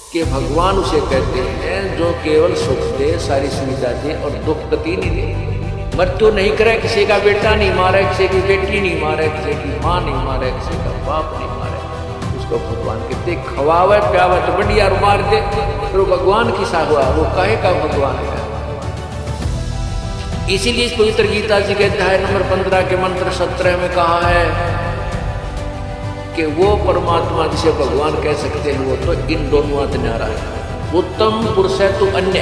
कि भगवान उसे कहते हैं जो केवल सुख दे, सारी सुविधा दे और दुख कति नहीं दे। मृत्यु नहीं करे, किसी का बेटा नहीं मारे, किसी की बेटी नहीं मारे, किसी की माँ नहीं मारे, किसी का बाप नहीं मारे, उसको भगवान कहते। खवावे प्यावे तो बढ़िया मार दे, तो भगवान किसा हुआ, वो काहे का भगवान है। इसीलिए इस पवित्र गीता जी के अध्याय नंबर 15 के मंत्र 17 में कहा है कि वो परमात्मा जिसे भगवान कह सकते हैं वो तो इन दोनों से न्यारा है। उत्तम पुरुष है तो अन्य,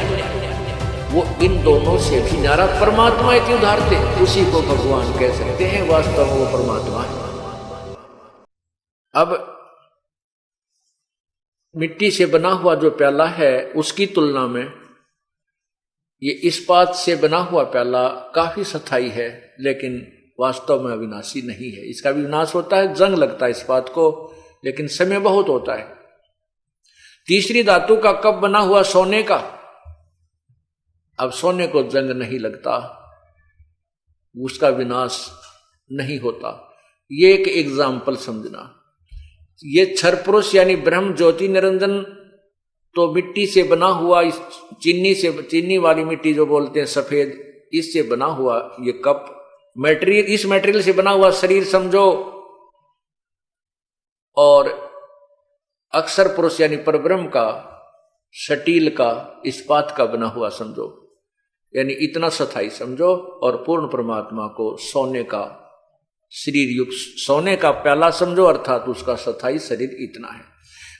वो इन दोनों से भी न्यारा परमात्मा इति उदाहरते, उसी को भगवान कह सकते हैं। वास्तव में वो परमात्मा है। अब मिट्टी से बना हुआ जो प्याला है उसकी तुलना में ये इस्पात से बना हुआ प्याला काफी स्थायी है, लेकिन वास्तव में अविनाशी नहीं है। इसका भी विनाश होता है, जंग लगता है इस्पात को, लेकिन समय बहुत होता है। तीसरी धातु का कप बना हुआ सोने का, अब सोने को जंग नहीं लगता, उसका विनाश नहीं होता। ये एक एग्जाम्पल समझना। ये क्षर पुरुष यानी ब्रह्म ज्योति निरंजन तो मिट्टी से बना हुआ, चीनी वाली मिट्टी जो बोलते हैं सफेद, इससे बना हुआ ये कप मटेरियल, इस मटेरियल से बना हुआ शरीर समझो, और अक्षर पुरुष यानी परब्रह्म का, स्टील का, इस्पात का बना हुआ समझो, यानी इतना स्थायी समझो। और पूर्ण परमात्मा को सोने का शरीर युक्त, सोने का प्याला समझो, अर्थात उसका स्थायी शरीर इतना है।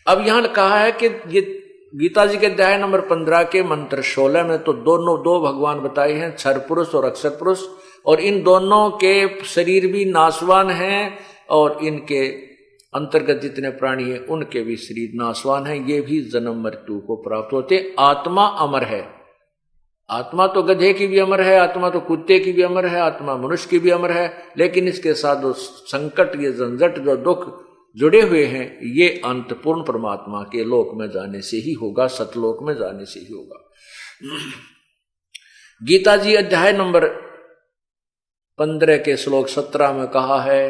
अब यहां कहा है कि ये गीता जी के अध्याय नंबर 15 के मंत्र 16 में तो दो भगवान बताए हैं, क्षर पुरुष और अक्षर पुरुष, और इन दोनों के शरीर भी नाशवान हैं और इनके अंतर्गत जितने प्राणी हैं उनके भी शरीर नाशवान हैं। ये भी जन्म मृत्यु को प्राप्त होते। आत्मा अमर है, आत्मा तो गधे की भी अमर है, आत्मा तो कुत्ते की भी अमर है, आत्मा मनुष्य की भी अमर है, लेकिन इसके साथ जो संकट, ये झंझट, जो दुख जुड़े हुए हैं, ये अंत पूर्ण परमात्मा के लोक में जाने से ही होगा, सतलोक में जाने से ही होगा। गीता जी अध्याय नंबर 15 के श्लोक 17 में कहा है,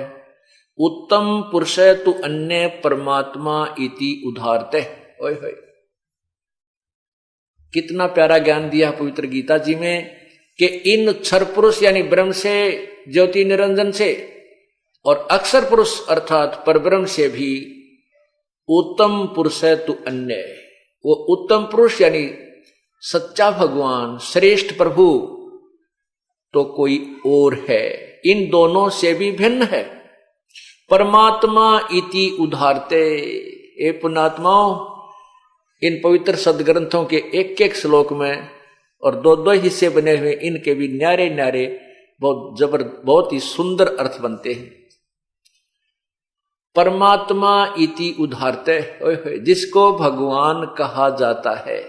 उत्तम पुरुष तु अन्य परमात्मा इति उदाहरते। ओए होए, कितना प्यारा ज्ञान दिया पवित्र गीता जी में कि इन क्षर पुरुष यानी ब्रह्म से, ज्योति निरंजन से, और अक्षर पुरुष अर्थात परब्रह्म से भी उत्तम पुरुष है तु अन्य। वो उत्तम पुरुष यानी सच्चा भगवान, श्रेष्ठ प्रभु तो कोई और है, इन दोनों से भी भिन्न है। परमात्मा इति उदाहरते। ए पुण्यात्माओं, इन पवित्र सदग्रंथों के एक एक श्लोक में और दो हिस्से बने हुए, इनके भी न्यारे न्यारे बहुत ही सुंदर अर्थ बनते हैं। परमात्मा इति उदाहरते, जिसको भगवान कहा जाता है।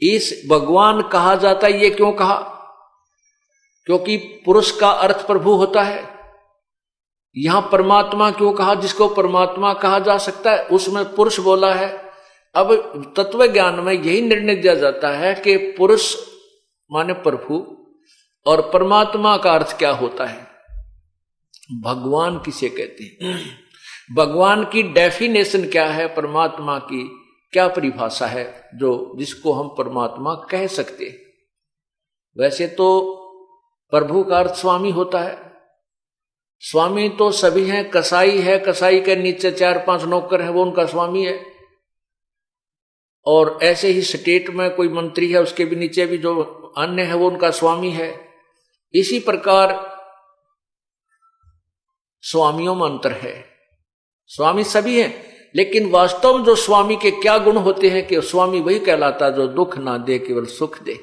इस भगवान कहा जाता है, ये क्यों कहा? क्योंकि पुरुष का अर्थ प्रभु होता है। यहां परमात्मा क्यों कहा? जिसको परमात्मा कहा जा सकता है उसमें पुरुष बोला है। अब तत्व ज्ञान में यही निर्णय दिया जाता है कि पुरुष माने प्रभु, और परमात्मा का अर्थ क्या होता है, भगवान किसे कहते हैं, भगवान की डेफिनेशन क्या है, परमात्मा की क्या परिभाषा है जो जिसको हम परमात्मा कह सकते हैं। वैसे तो प्रभु का अर्थ स्वामी होता है। स्वामी तो सभी हैं, कसाई है, कसाई के नीचे 4-5 नौकर है, वो उनका स्वामी है। और ऐसे ही स्टेट में कोई मंत्री है, उसके भी नीचे भी जो अन्य है वो उनका स्वामी है। इसी प्रकार स्वामियों में अंतर है। स्वामी सभी हैं, लेकिन वास्तव में जो स्वामी के क्या गुण होते हैं कि स्वामी वही कहलाता जो दुख ना दे, केवल सुख दे।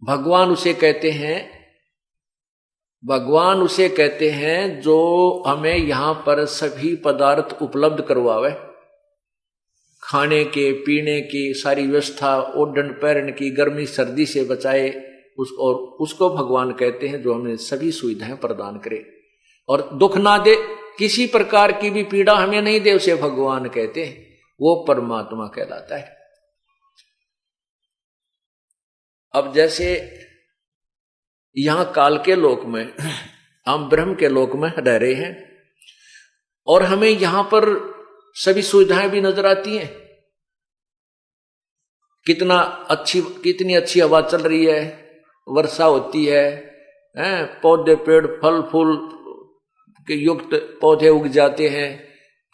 भगवान उसे कहते हैं, भगवान उसे कहते हैं जो हमें यहां पर सभी पदार्थ उपलब्ध करवावे, खाने के, पीने की सारी व्यवस्था, ओढ़न पहनने की, गर्मी सर्दी से बचाए, और उसको भगवान कहते हैं जो हमें सभी सुविधाएं प्रदान करे और दुख ना दे, किसी प्रकार की भी पीड़ा हमें नहीं दे, उसे भगवान कहते हैं। वो परमात्मा कहलाता है। अब जैसे यहां काल के लोक में, हम ब्रह्म के लोक में रह रहे हैं, और हमें यहां पर सभी सुविधाएं भी नजर आती हैं। कितनी अच्छी हवा चल रही है, वर्षा होती है, पौधे पेड़ फल फूल के युक्त पौधे उग जाते हैं,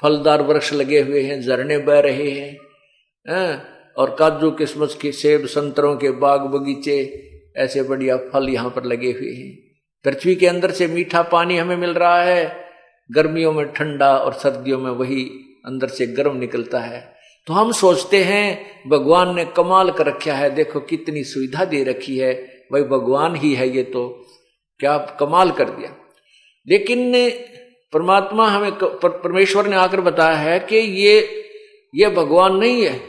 फलदार वृक्ष लगे हुए हैं, झरने बह रहे हैं, और काजू किशमिश के सेब संतरों के बाग बगीचे, ऐसे बढ़िया फल यहाँ पर लगे हुए हैं। पृथ्वी के अंदर से मीठा पानी हमें मिल रहा है, गर्मियों में ठंडा और सर्दियों में वही अंदर से गर्म निकलता है। तो हम सोचते हैं भगवान ने कमाल कर रखा है, देखो कितनी सुविधा दे रखी है, भाई भगवान ही है ये, तो क्या कमाल कर दिया। लेकिन परमात्मा हमें, परमेश्वर ने आकर बताया है कि ये भगवान नहीं है,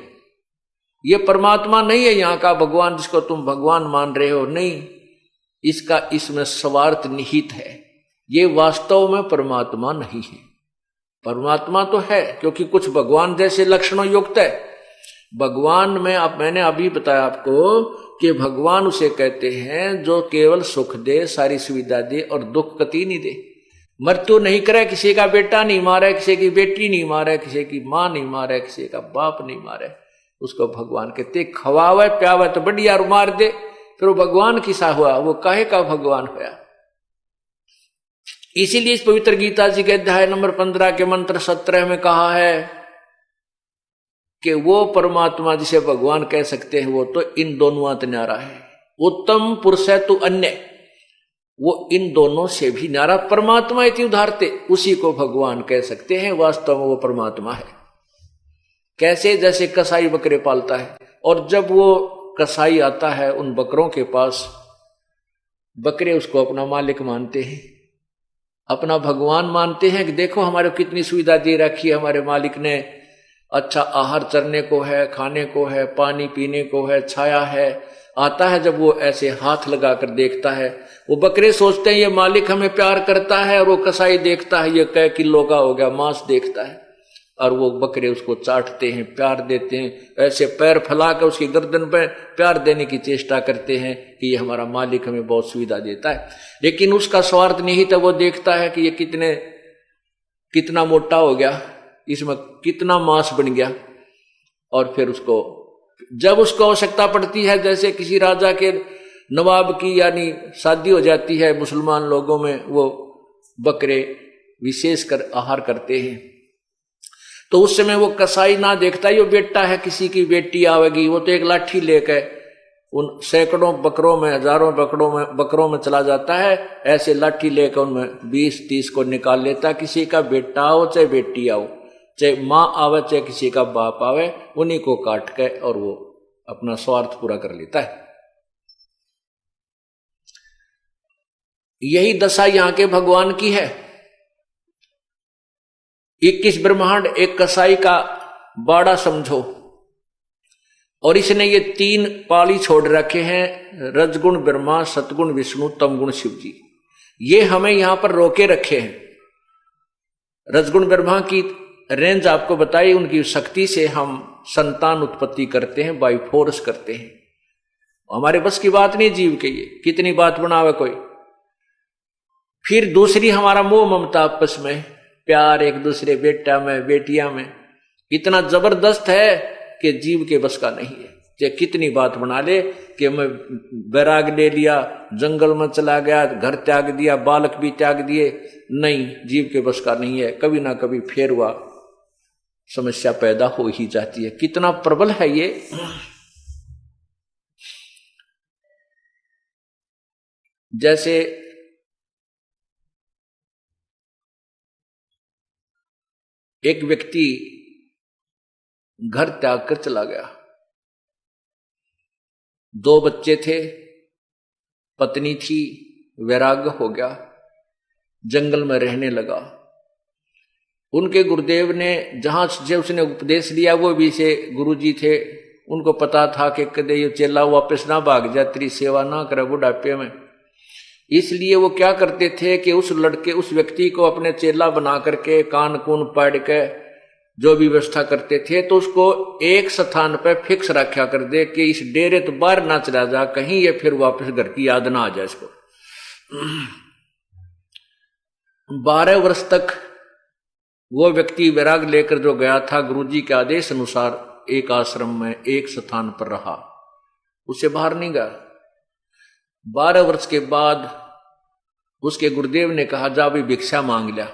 ये परमात्मा नहीं है यहाँ का भगवान जिसको तुम भगवान मान रहे हो, नहीं, इसमें स्वार्थ निहित है, ये वास्तव में परमात्मा नहीं है। परमात्मा तो है क्योंकि कुछ भगवान जैसे लक्षणों युक्त है। भगवान में मैंने अभी बताया आपको कि भगवान उसे कहते हैं जो केवल सुख दे, सारी सुविधा दे और दुख कति नहीं दे। मृत्यु नहीं करे, किसी का बेटा नहीं मारे, किसी की बेटी नहीं मारे, किसी की मां नहीं मारे, किसी का बाप नहीं मारे, उसको भगवान कहते। खवावे प्यावे तो बढ़िया मार दे, फिर वो भगवान किसा हुआ, वो काहे का भगवान हुआ। इसीलिए इस पवित्र गीता जी के अध्याय नंबर 15 के मंत्र 17 में कहा है कि वो परमात्मा जिसे भगवान कह सकते हैं वो तो इन दोनों न्यारा है। उत्तम पुरुष है तो अन्य, वो इन दोनों से भी न्यारा परमात्मा इति उदाहरते, उसी को भगवान कह सकते हैं। वास्तव में वो परमात्मा है। कैसे? जैसे कसाई बकरे पालता है, और जब वो कसाई आता है उन बकरों के पास, बकरे उसको अपना मालिक मानते हैं, अपना भगवान मानते हैं कि देखो हमारे कितनी सुविधा दे रखी है हमारे मालिक ने, अच्छा आहार चरने को है, खाने को है, पानी पीने को है, छाया है। आता है जब वो ऐसे हाथ लगाकर देखता है, वो बकरे सोचते हैं ये मालिक हमें प्यार करता है, और वो कसाई देखता है ये कै किलो का हो गया मांस देखता है, और वो बकरे उसको चाटते हैं, प्यार देते हैं, ऐसे पैर फैलाकर उसकी गर्दन पर प्यार देने की चेष्टा करते हैं कि ये हमारा मालिक हमें बहुत सुविधा देता है। लेकिन उसका स्वार्थ नहीं था, वो देखता है कि ये कितना मोटा हो गया, इसमें कितना मांस बन गया, और फिर उसको जब उसको आवश्यकता पड़ती है, जैसे किसी राजा के नवाब की यानी शादी हो जाती है मुसलमान लोगों में, वो बकरे विशेष कर आहार करते हैं, तो उस समय वो कसाई ना देखता ये बेटा है किसी की बेटी आवेगी, वो तो एक लाठी लेकर उन सैकड़ों बकरों में, हजारों बकरों में चला जाता है, ऐसे लाठी लेकर उनमें 20-30 को निकाल लेता। किसी का बेटा आओ चाहे बेटी आओ, चाहे माँ आवे चाहे किसी का बाप आवे, उन्हीं को काट के और वो अपना स्वार्थ पूरा कर लेता है। यही दशा यहां के भगवान की है। 21 ब्रह्मांड एक कसाई का बाड़ा समझो, और इसने ये 3 पाली छोड़ रखे हैं, रजगुण ब्रह्मा, सतगुण विष्णु, तमगुण शिव जी। ये हमें यहां पर रोके रखे हैं। रजगुण ब्रह्मा की रेंज आपको बताई, उनकी शक्ति से हम संतान उत्पत्ति करते हैं, बाई फोर्स करते हैं। हमारे बस की बात नहीं जीव के, ये कितनी बात बनावे कोई। फिर दूसरी हमारा मोह ममता, आपस में प्यार, एक दूसरे बेटा में बेटियां में इतना जबरदस्त है कि जीव के बस का नहीं है। चाहे कितनी बात बना ले कि मैं बैराग ले लिया, जंगल में चला गया, घर त्याग दिया, बालक भी त्याग दिए, नहीं, जीव के बस का नहीं है। कभी ना कभी फेर हुआ समस्या पैदा हो ही जाती है। कितना प्रबल है ये। जैसे एक व्यक्ति घर त्याग कर चला गया, 2 बच्चे थे, पत्नी थी, वैराग्य हो गया, जंगल में रहने लगा। उनके गुरुदेव ने जहां से उसने उपदेश लिया, वो भी से गुरुजी थे, उनको पता था कि कदे ये चेला वापस ना भाग जाए, तेरी सेवा ना करे बुढ़ापे में। इसलिए वो क्या करते थे कि उस व्यक्ति को अपने चेला बना करके कान कून पाड़ के जो भी व्यवस्था करते थे, तो उसको एक स्थान पर फिक्स रखा कर दे कि इस डेरे तो बाहर ना चला जा, कहीं ये फिर वापस घर की याद ना आ जाए इसको। 12 वर्ष तक वो व्यक्ति वैराग लेकर जो गया था, गुरुजी के आदेश अनुसार एक आश्रम में एक स्थान पर रहा, उससे बाहर नहीं गया। 12 वर्ष के बाद उसके गुरुदेव ने कहा जा भी भिक्षा मांग लिया।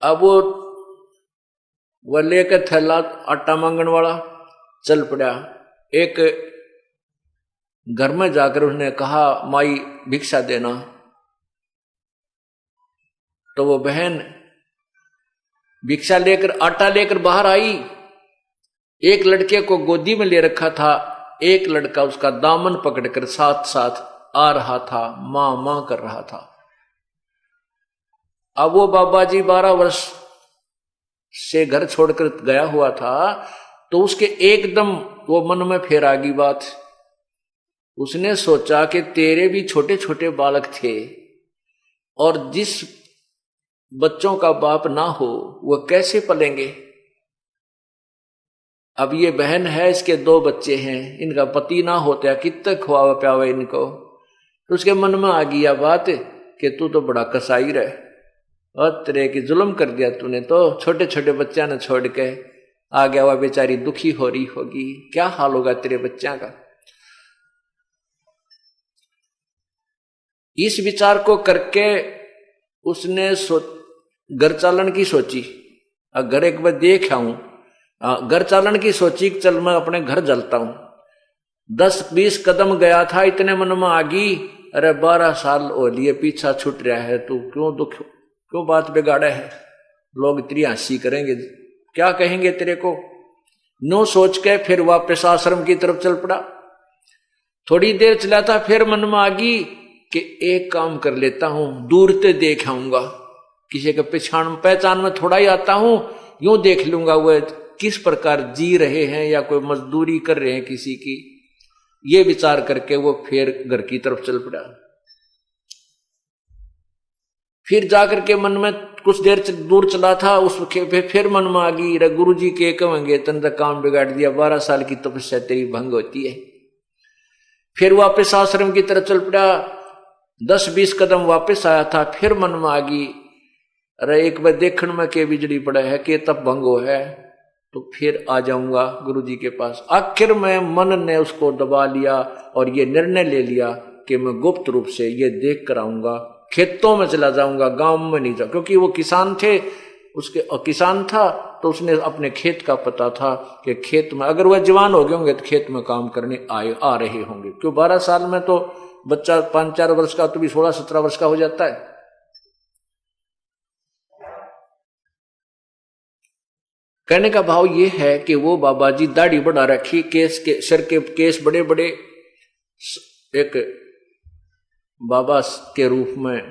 अब वो लेकर थैला आटा मांगने वाला चल पड़ा। एक घर में जाकर उसने कहा माई भिक्षा देना, तो वो बहन भिक्षा लेकर आटा लेकर बाहर आई। एक लड़के को गोदी में ले रखा था, एक लड़का उसका दामन पकड़कर साथ साथ आ रहा था, मां मां कर रहा था। अब वो बाबा जी 12 वर्ष से घर छोड़कर गया हुआ था, तो उसके एकदम वो मन में फिर आ गई बात। उसने सोचा कि तेरे भी छोटे छोटे बालक थे और जिस बच्चों का बाप ना हो वो कैसे पलेंगे। अब ये बहन है, इसके 2 बच्चे हैं, इनका पति ना होता कितना खुआवा प्यावा इनको। तो उसके मन में आ गया बात कि तू तो बड़ा कसाई रहे और तेरे की जुल्म कर दिया तूने, तो छोटे छोटे बच्चा ने छोड़ के आ गया। वह बेचारी दुखी हो रही होगी, क्या हाल होगा तेरे बच्चा का। इस विचार को करके उसने घर चालन की सोची। घर एक बार देख आऊं, घर चालन की सोची कि चल मैं अपने घर जलता हूं। 10-20 कदम गया था, इतने मन में आ गई, अरे 12 साल हो लिए पीछा छूट रहा है, तू क्यों बात बिगाड़ा है, लोग तेरी हंसी करेंगे, क्या कहेंगे तेरे को। नो सोच के फिर वापस आश्रम की तरफ चल पड़ा। थोड़ी देर चला था, फिर मन में आ गई कि एक काम कर लेता हूं, दूर से देख आऊंगा, किसी के पहचान में थोड़ा ही आता हूं, यूं देख लूंगा वह किस प्रकार जी रहे हैं या कोई मजदूरी कर रहे हैं किसी की। ये विचार करके वो फिर घर की तरफ चल पड़ा। फिर जाकर के मन में कुछ देर दूर चला था, उसके फिर मन में आ गई, रे गुरु जी के कहेंगे तन तक काम बिगाड़ दिया, 12 साल की तपस्या तेरी भंग होती है। फिर वापस आश्रम की तरफ चल पड़ा। 10-20 कदम वापस आया था, फिर मन में आ गई, अरे एक बार देखण में के बिजली पड़ा है, के तप भंग हो है, तो फिर आ जाऊंगा गुरु जी के पास। आखिर में मन ने उसको दबा लिया और ये निर्णय ले लिया कि मैं गुप्त रूप से ये देख कर आऊंगा, खेतों में चला जाऊंगा, गांव में नहीं जाऊंगा, क्योंकि वो किसान थे, उसके किसान था तो उसने अपने खेत का पता था कि खेत में अगर वह जवान हो गए होंगे तो खेत में काम करने आ रहे होंगे। क्यों 12 साल में तो बच्चा 5-4 वर्ष का तो भी 16-17 वर्ष का हो जाता है। कहने का भाव ये है कि वो बाबा जी दाढ़ी बढ़ा रखी, सर के केस बड़े बड़े, एक बाबा के रूप में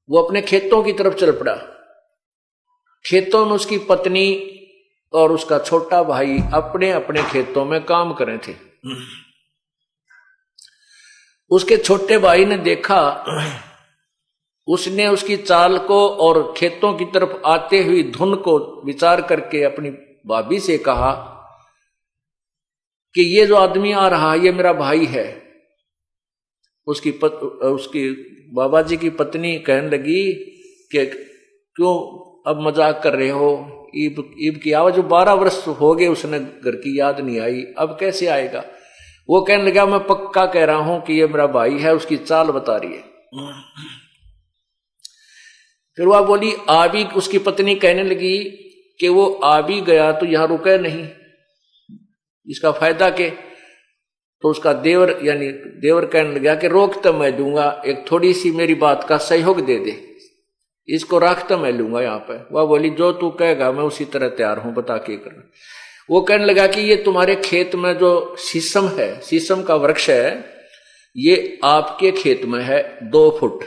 वो अपने खेतों की तरफ चल पड़ा। खेतों में उसकी पत्नी और उसका छोटा भाई अपने अपने खेतों में काम कर रहे थे। उसके छोटे भाई ने देखा, उसने उसकी चाल को और खेतों की तरफ आते हुई धुन को विचार करके अपनी भाभी से कहा कि ये जो आदमी आ रहा है ये मेरा भाई है। उसकी बाबा जी की पत्नी कहने लगी कि क्यों अब मजाक कर रहे हो, ईब की आवाज, 12 वर्ष हो गए उसने घर की याद नहीं आई, अब कैसे आएगा। वो कहने लगा मैं पक्का कह रहा हूं कि ये मेरा भाई है, उसकी चाल बता रही है। फिर वह बोली आ भी, उसकी पत्नी कहने लगी कि वो आ भी गया तो यहां रुके नहीं, इसका फायदा के। तो उसका देवर यानी देवर कहने लगा कि रोक तो मैं दूंगा, एक थोड़ी सी मेरी बात का सहयोग दे दे, इसको रख तो मैं लूंगा यहाँ पे। वह बोली जो तू कहेगा मैं उसी तरह तैयार हूं, बता के करना। वो कहने लगा कि ये तुम्हारे खेत में जो शीशम है, शीशम का वृक्ष है, ये आपके खेत में है 2 फुट,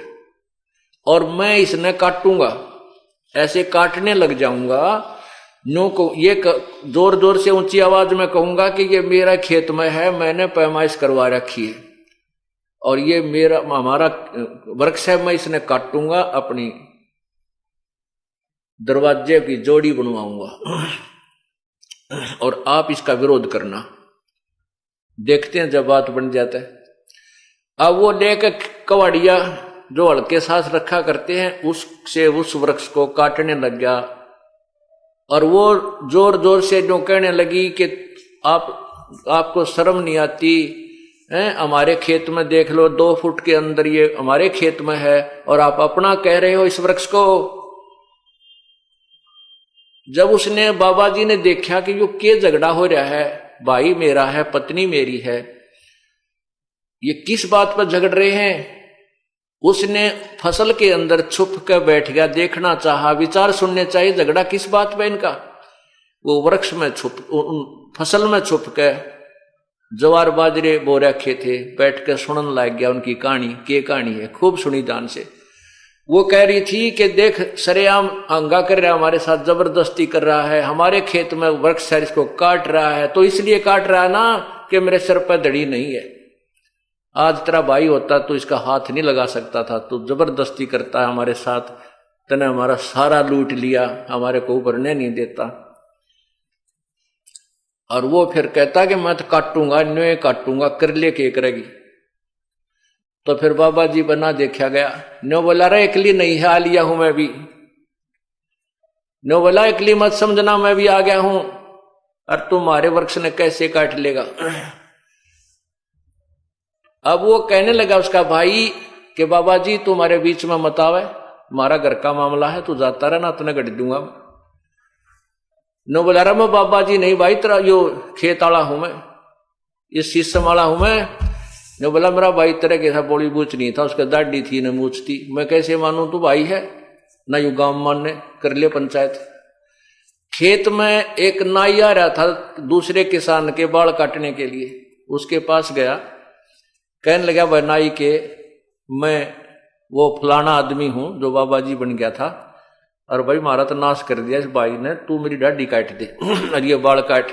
और मैं इसने काटूंगा, ऐसे काटने लग जाऊंगा, नो को ये जोर जोर से ऊंची आवाज में कहूंगा कि ये मेरा खेत में है, मैंने पैमाइश करवा रखी है और ये हमारा वृक्ष है, मैं इसने काटूंगा, अपनी दरवाजे की जोड़ी बनवाऊंगा और आप इसका विरोध करना। देखते हैं जब बात बन जाता है। अब वो लेकर कवाड़िया जो हल्के सांस रखा करते हैं उससे उस वृक्ष को काटने लग गया। और वो जोर जोर से जो कहने लगी कि आपको शर्म नहीं आती है, हमारे खेत में देख लो 2 फुट के अंदर ये हमारे खेत में है और आप अपना कह रहे हो इस वृक्ष को। जब उसने बाबा जी ने देखा कि यो क्या झगड़ा हो रहा है, भाई मेरा है पत्नी मेरी है, ये किस बात पर झगड़ रहे हैं, उसने फसल के अंदर छुप कर बैठ गया, देखना चाहा, विचार सुनने चाहिए झगड़ा किस बात पे इनका। वो वृक्ष में फसल में छुप के जवार बाजरे बो रखे थे, बैठ कर सुनने लग गया उनकी कहानी। के कहानी है खूब सुनी ध्यान से। वो कह रही थी कि देख सरेआम हंगा कर रहा है, हमारे साथ जबरदस्ती कर रहा है, हमारे खेत में वृक्ष है इसको काट रहा है, तो इसलिए काट रहा है ना कि मेरे सिर पर दड़ी नहीं है। आज तेरा भाई होता तो इसका हाथ नहीं लगा सकता था, तो जबरदस्ती करता है हमारे साथ, तने हमारा सारा लूट लिया, हमारे को उभरने नहीं देता। और वो फिर कहता कि मैं तो काटूंगा, न्योय काटूंगा, कर ले के करेगी। तो फिर बाबा जी बना देखा गया, न्यो बोला रे एकली नहीं है, आ लिया हूं मैं भी। न्यो बोला एकली मत समझना, मैं भी आ गया हूं, और तुम्हारे वृक्ष ने कैसे काट लेगा। अब वो कहने लगा उसका भाई कि बाबा जी तुम्हारे बीच में मत आवे, हमारा घर का मामला है, तू जाता रहना, तुने गढ़ दूंगा। नो बोला रहा मैं बाबा जी नहीं भाई, तेरा यो खेत वाला हूं मैं, ये शीशम वाला हूं मैं। नो बोला मेरा भाई तेरे के साथ बोली बूच नहीं था, उसके दाढ़ी थी न मूछ थी, मैं कैसे मानू तू भाई है ना, यू गांव मानने कर ले पंचायत। खेत में एक नाई आ रहा था दूसरे किसान के बाल काटने के लिए, उसके पास गया, कहने लगा भाई नाई के मैं वो फलाना आदमी हूं जो बाबा जी बन गया था, और भाई मारा तो नाश कर दिया इस भाई ने, तू मेरी दाढ़ी काट दे और ये बाल काट।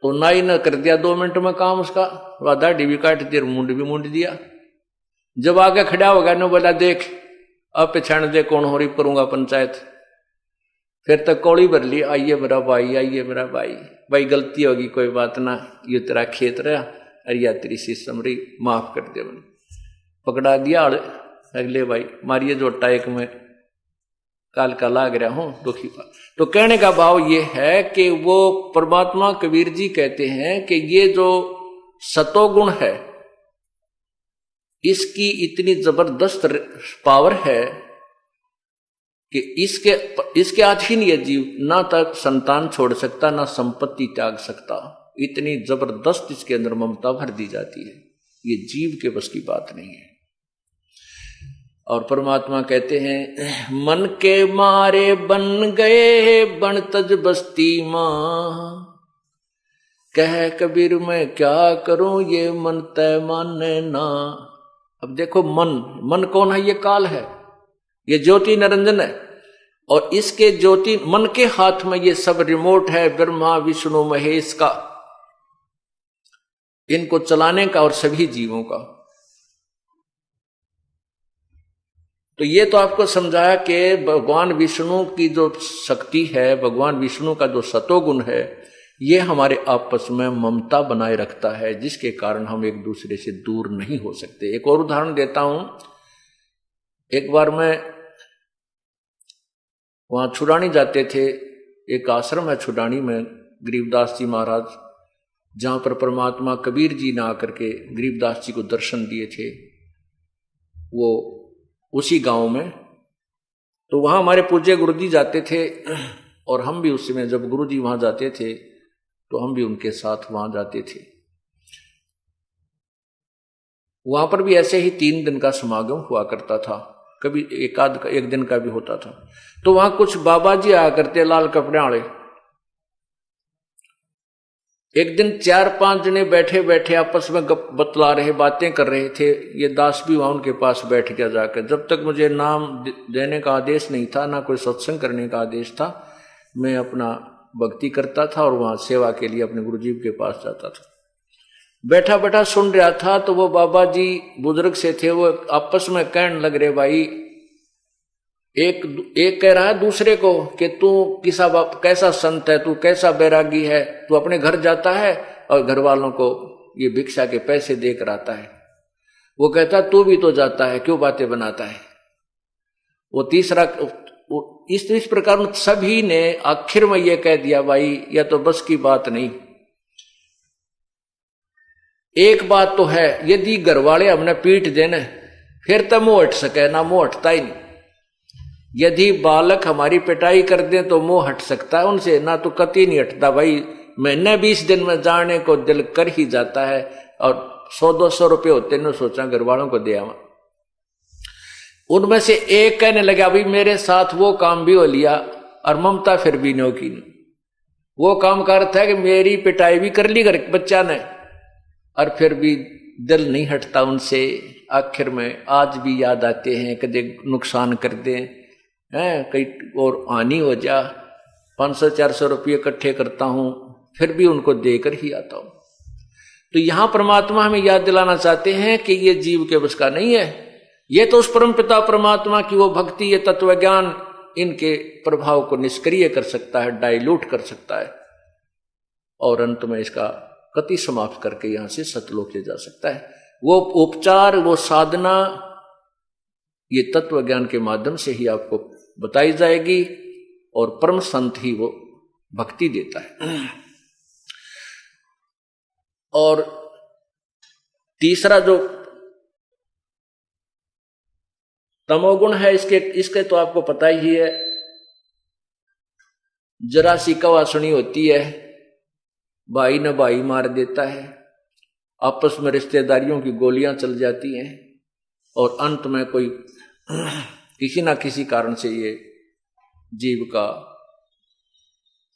तो नाई ने कर दिया 2 मिनट में काम उसका, वह दाढ़ी भी काट दी और मुंड भी मुंड दिया। जब आगे खड़ा हो गया ने बोला देख अब पहचान दे कौन हो रही, करूंगा पंचायत। फिर तक कौड़ी भर ली, आइए मेरा भाई, आइए मेरा भाई, भाई गलती होगी कोई बात ना, ये तेरा खेत रहा और या तेरी शीशम रही, माफ कर दे। मैंने पकड़ा दिया अगले भाई, मारिए जोटा एक में काल का लाग रहा हूं दुखी पा। तो कहने का भाव ये है कि वो परमात्मा कबीर जी कहते हैं कि ये जो सतोगुण है इसकी इतनी जबरदस्त पावर है कि इसके अधीन ये जीव ना तक संतान छोड़ सकता, ना संपत्ति त्याग सकता। इतनी जबरदस्त इसके अंदर ममता भर दी जाती है, ये जीव के बस की बात नहीं है। और परमात्मा कहते हैं मन के मारे बन गए बन तज बस्ती मां, कह कबीर मैं क्या करूं ये मन तय माने ना। अब देखो मन कौन है, ये काल है, ये ज्योति निरंजन है, और इसके ज्योति मन के हाथ में ये सब रिमोट है ब्रह्मा विष्णु महेश का, इनको चलाने का और सभी जीवों का। तो ये तो आपको समझाया कि भगवान विष्णु की जो शक्ति है, भगवान विष्णु का जो सतोगुण है, ये हमारे आपस में ममता बनाए रखता है, जिसके कारण हम एक दूसरे से दूर नहीं हो सकते। एक और उदाहरण देता हूं। एक बार मैं वहां छुड़ानी जाते थे, एक आश्रम है छुड़ानी में, गरीबदास जी महाराज, जहां पर परमात्मा कबीर जी ने आकर के गरीबदास जी को दर्शन दिए थे, वो उसी गांव में। तो वहां हमारे पूज्य गुरु जी जाते थे, और हम भी उस समय जब गुरु जी वहां जाते थे तो हम भी उनके साथ वहां जाते थे। वहां पर भी ऐसे ही 3 दिन का समागम हुआ करता था, कभी एक दिन का भी होता था। तो वहां कुछ बाबा जी आया करते, लाल कपड़े वाले। एक दिन 4-5 जने बैठे बैठे आपस में बतला रहे, बातें कर रहे थे। ये दास भी वहां उनके पास बैठ गया जाकर। जब तक मुझे नाम देने का आदेश नहीं था, ना कोई सत्संग करने का आदेश था, मैं अपना भक्ति करता था और वहां सेवा के लिए अपने गुरुजी के पास जाता था। बैठा बैठा सुन रहा था, तो वो बाबा जी बुजुर्ग से थे, वो आपस में कहने लग रहे, भाई एक कह रहा है दूसरे को कि तू कैसा संत है, तू कैसा बैरागी है, तू अपने घर जाता है और घर वालों को ये भिक्षा के पैसे देकर आता है। वो कहता तू भी तो जाता है, क्यों बातें बनाता है। वो तीसरा, इस प्रकार सभी ने आखिर में ये कह दिया भाई यह तो बस की बात नहीं। एक बात तो है, यदि घर वाले हमने पीट देने फिर तो मुंह हट सके, ना मुंह हटता ही नहीं। यदि बालक हमारी पिटाई कर दे तो मुंह हट सकता है उनसे, ना तो कतई नहीं हटता भाई। महीने 20 दिन में जाने को दिल कर ही जाता है, और 100-200 रुपये होते ने सोचा घर वालों को दे आवा। उनमें से एक कहने लगा भाई मेरे साथ वो काम भी हो लिया और ममता फिर भी नो की। वो काम करता है कि मेरी पिटाई भी कर ली घर बच्चा ने, और फिर भी दिल नहीं हटता उनसे। आखिर में आज भी याद आते हैं, कदे नुकसान कर दें हैं, कहीं और हानि हो जा, 500-400 रुपये इकट्ठे करता हूं, फिर भी उनको देकर ही आता हूं। तो यहां परमात्मा हमें याद दिलाना चाहते हैं कि ये जीव के बस का नहीं है। ये तो उस परम पिता परमात्मा की वो भक्ति, ये तत्व ज्ञान इनके प्रभाव को निष्क्रिय कर सकता है, डाइल्यूट कर सकता है, और अंत में इसका कति समाप्त करके यहां से सतलोक ले जा सकता है। वो उपचार, वो साधना ये तत्व ज्ञान के माध्यम से ही आपको बताई जाएगी, और परम संत ही वो भक्ति देता है। और तीसरा जो तमोगुण है, इसके तो आपको पता ही है। जरा सी कवासुनी होती है, भाई न भाई मार देता है, आपस में रिश्तेदारियों की गोलियां चल जाती हैं, और अंत में कोई किसी ना किसी कारण से ये जीव का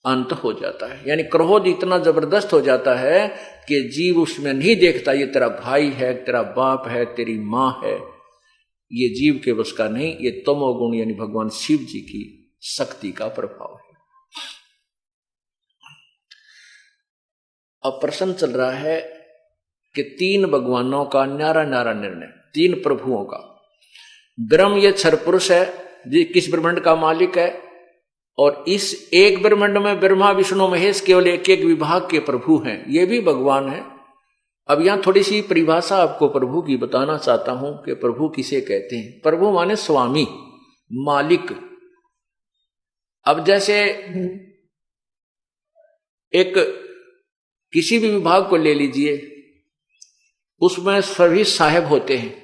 अंत हो जाता है। यानी क्रोध इतना जबरदस्त हो जाता है कि जीव उसमें नहीं देखता ये तेरा भाई है, तेरा बाप है, तेरी मां है। ये जीव के बस का नहीं, ये तमोगुण यानी भगवान शिव जी की शक्ति का प्रभाव है। अब प्रश्न चल रहा है कि 3 भगवानों का न्यारा न्यारा निर्णय, 3 प्रभुओं का। ब्रह्म ये क्षर पुरुष है, जी किस ब्रह्मांड का मालिक है, और इस एक ब्रह्मांड में ब्रह्मा विष्णु महेश केवल एक एक विभाग के प्रभु हैं, ये भी भगवान है। अब यहां थोड़ी सी परिभाषा आपको प्रभु की बताना चाहता हूं कि प्रभु किसे कहते हैं। प्रभु माने स्वामी, मालिक। अब जैसे एक किसी भी विभाग को ले लीजिए, उसमें सभी साहब होते हैं।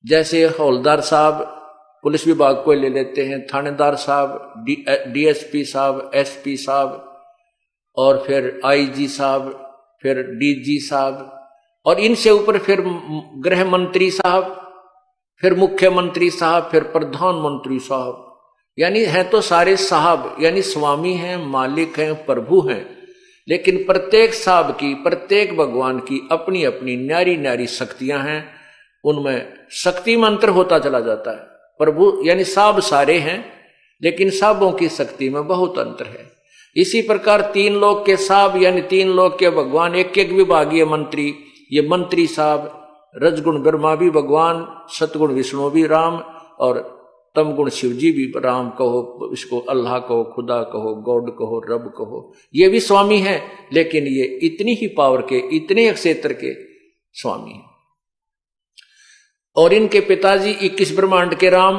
जैसे हौलदार साहब, पुलिस विभाग को ले लेते हैं, थानेदार साहब, डीएसपी साहब, एसपी साहब, और फिर आईजी साहब, फिर डीजी साहब, और इनसे ऊपर फिर गृह मंत्री साहब, फिर मुख्यमंत्री साहब, फिर प्रधानमंत्री साहब। यानी है तो सारे साहब, यानी स्वामी हैं, मालिक हैं, प्रभु हैं। लेकिन प्रत्येक साहब की, प्रत्येक भगवान की अपनी अपनी न्यारी न्यारी शक्तियां हैं, उनमें शक्ति मंत्र होता चला जाता है। प्रभु यानी साहब सारे हैं, लेकिन साहबों की शक्ति में बहुत अंतर है। इसी प्रकार 3 लोक के साहब यानी 3 लोक के भगवान, एक एक विभागीय मंत्री, ये मंत्री साहब, रजगुण ब्रह्मा भी भगवान, सतगुण विष्णु भी राम, और तमगुण शिव जी भी राम कहो, इसको अल्लाह कहो, खुदा कहो, गॉड कहो, रब कहो, ये भी स्वामी हैं। लेकिन ये इतनी ही पावर के, इतने क्षेत्र के स्वामी हैं। और इनके पिताजी 21 ब्रह्मांड के राम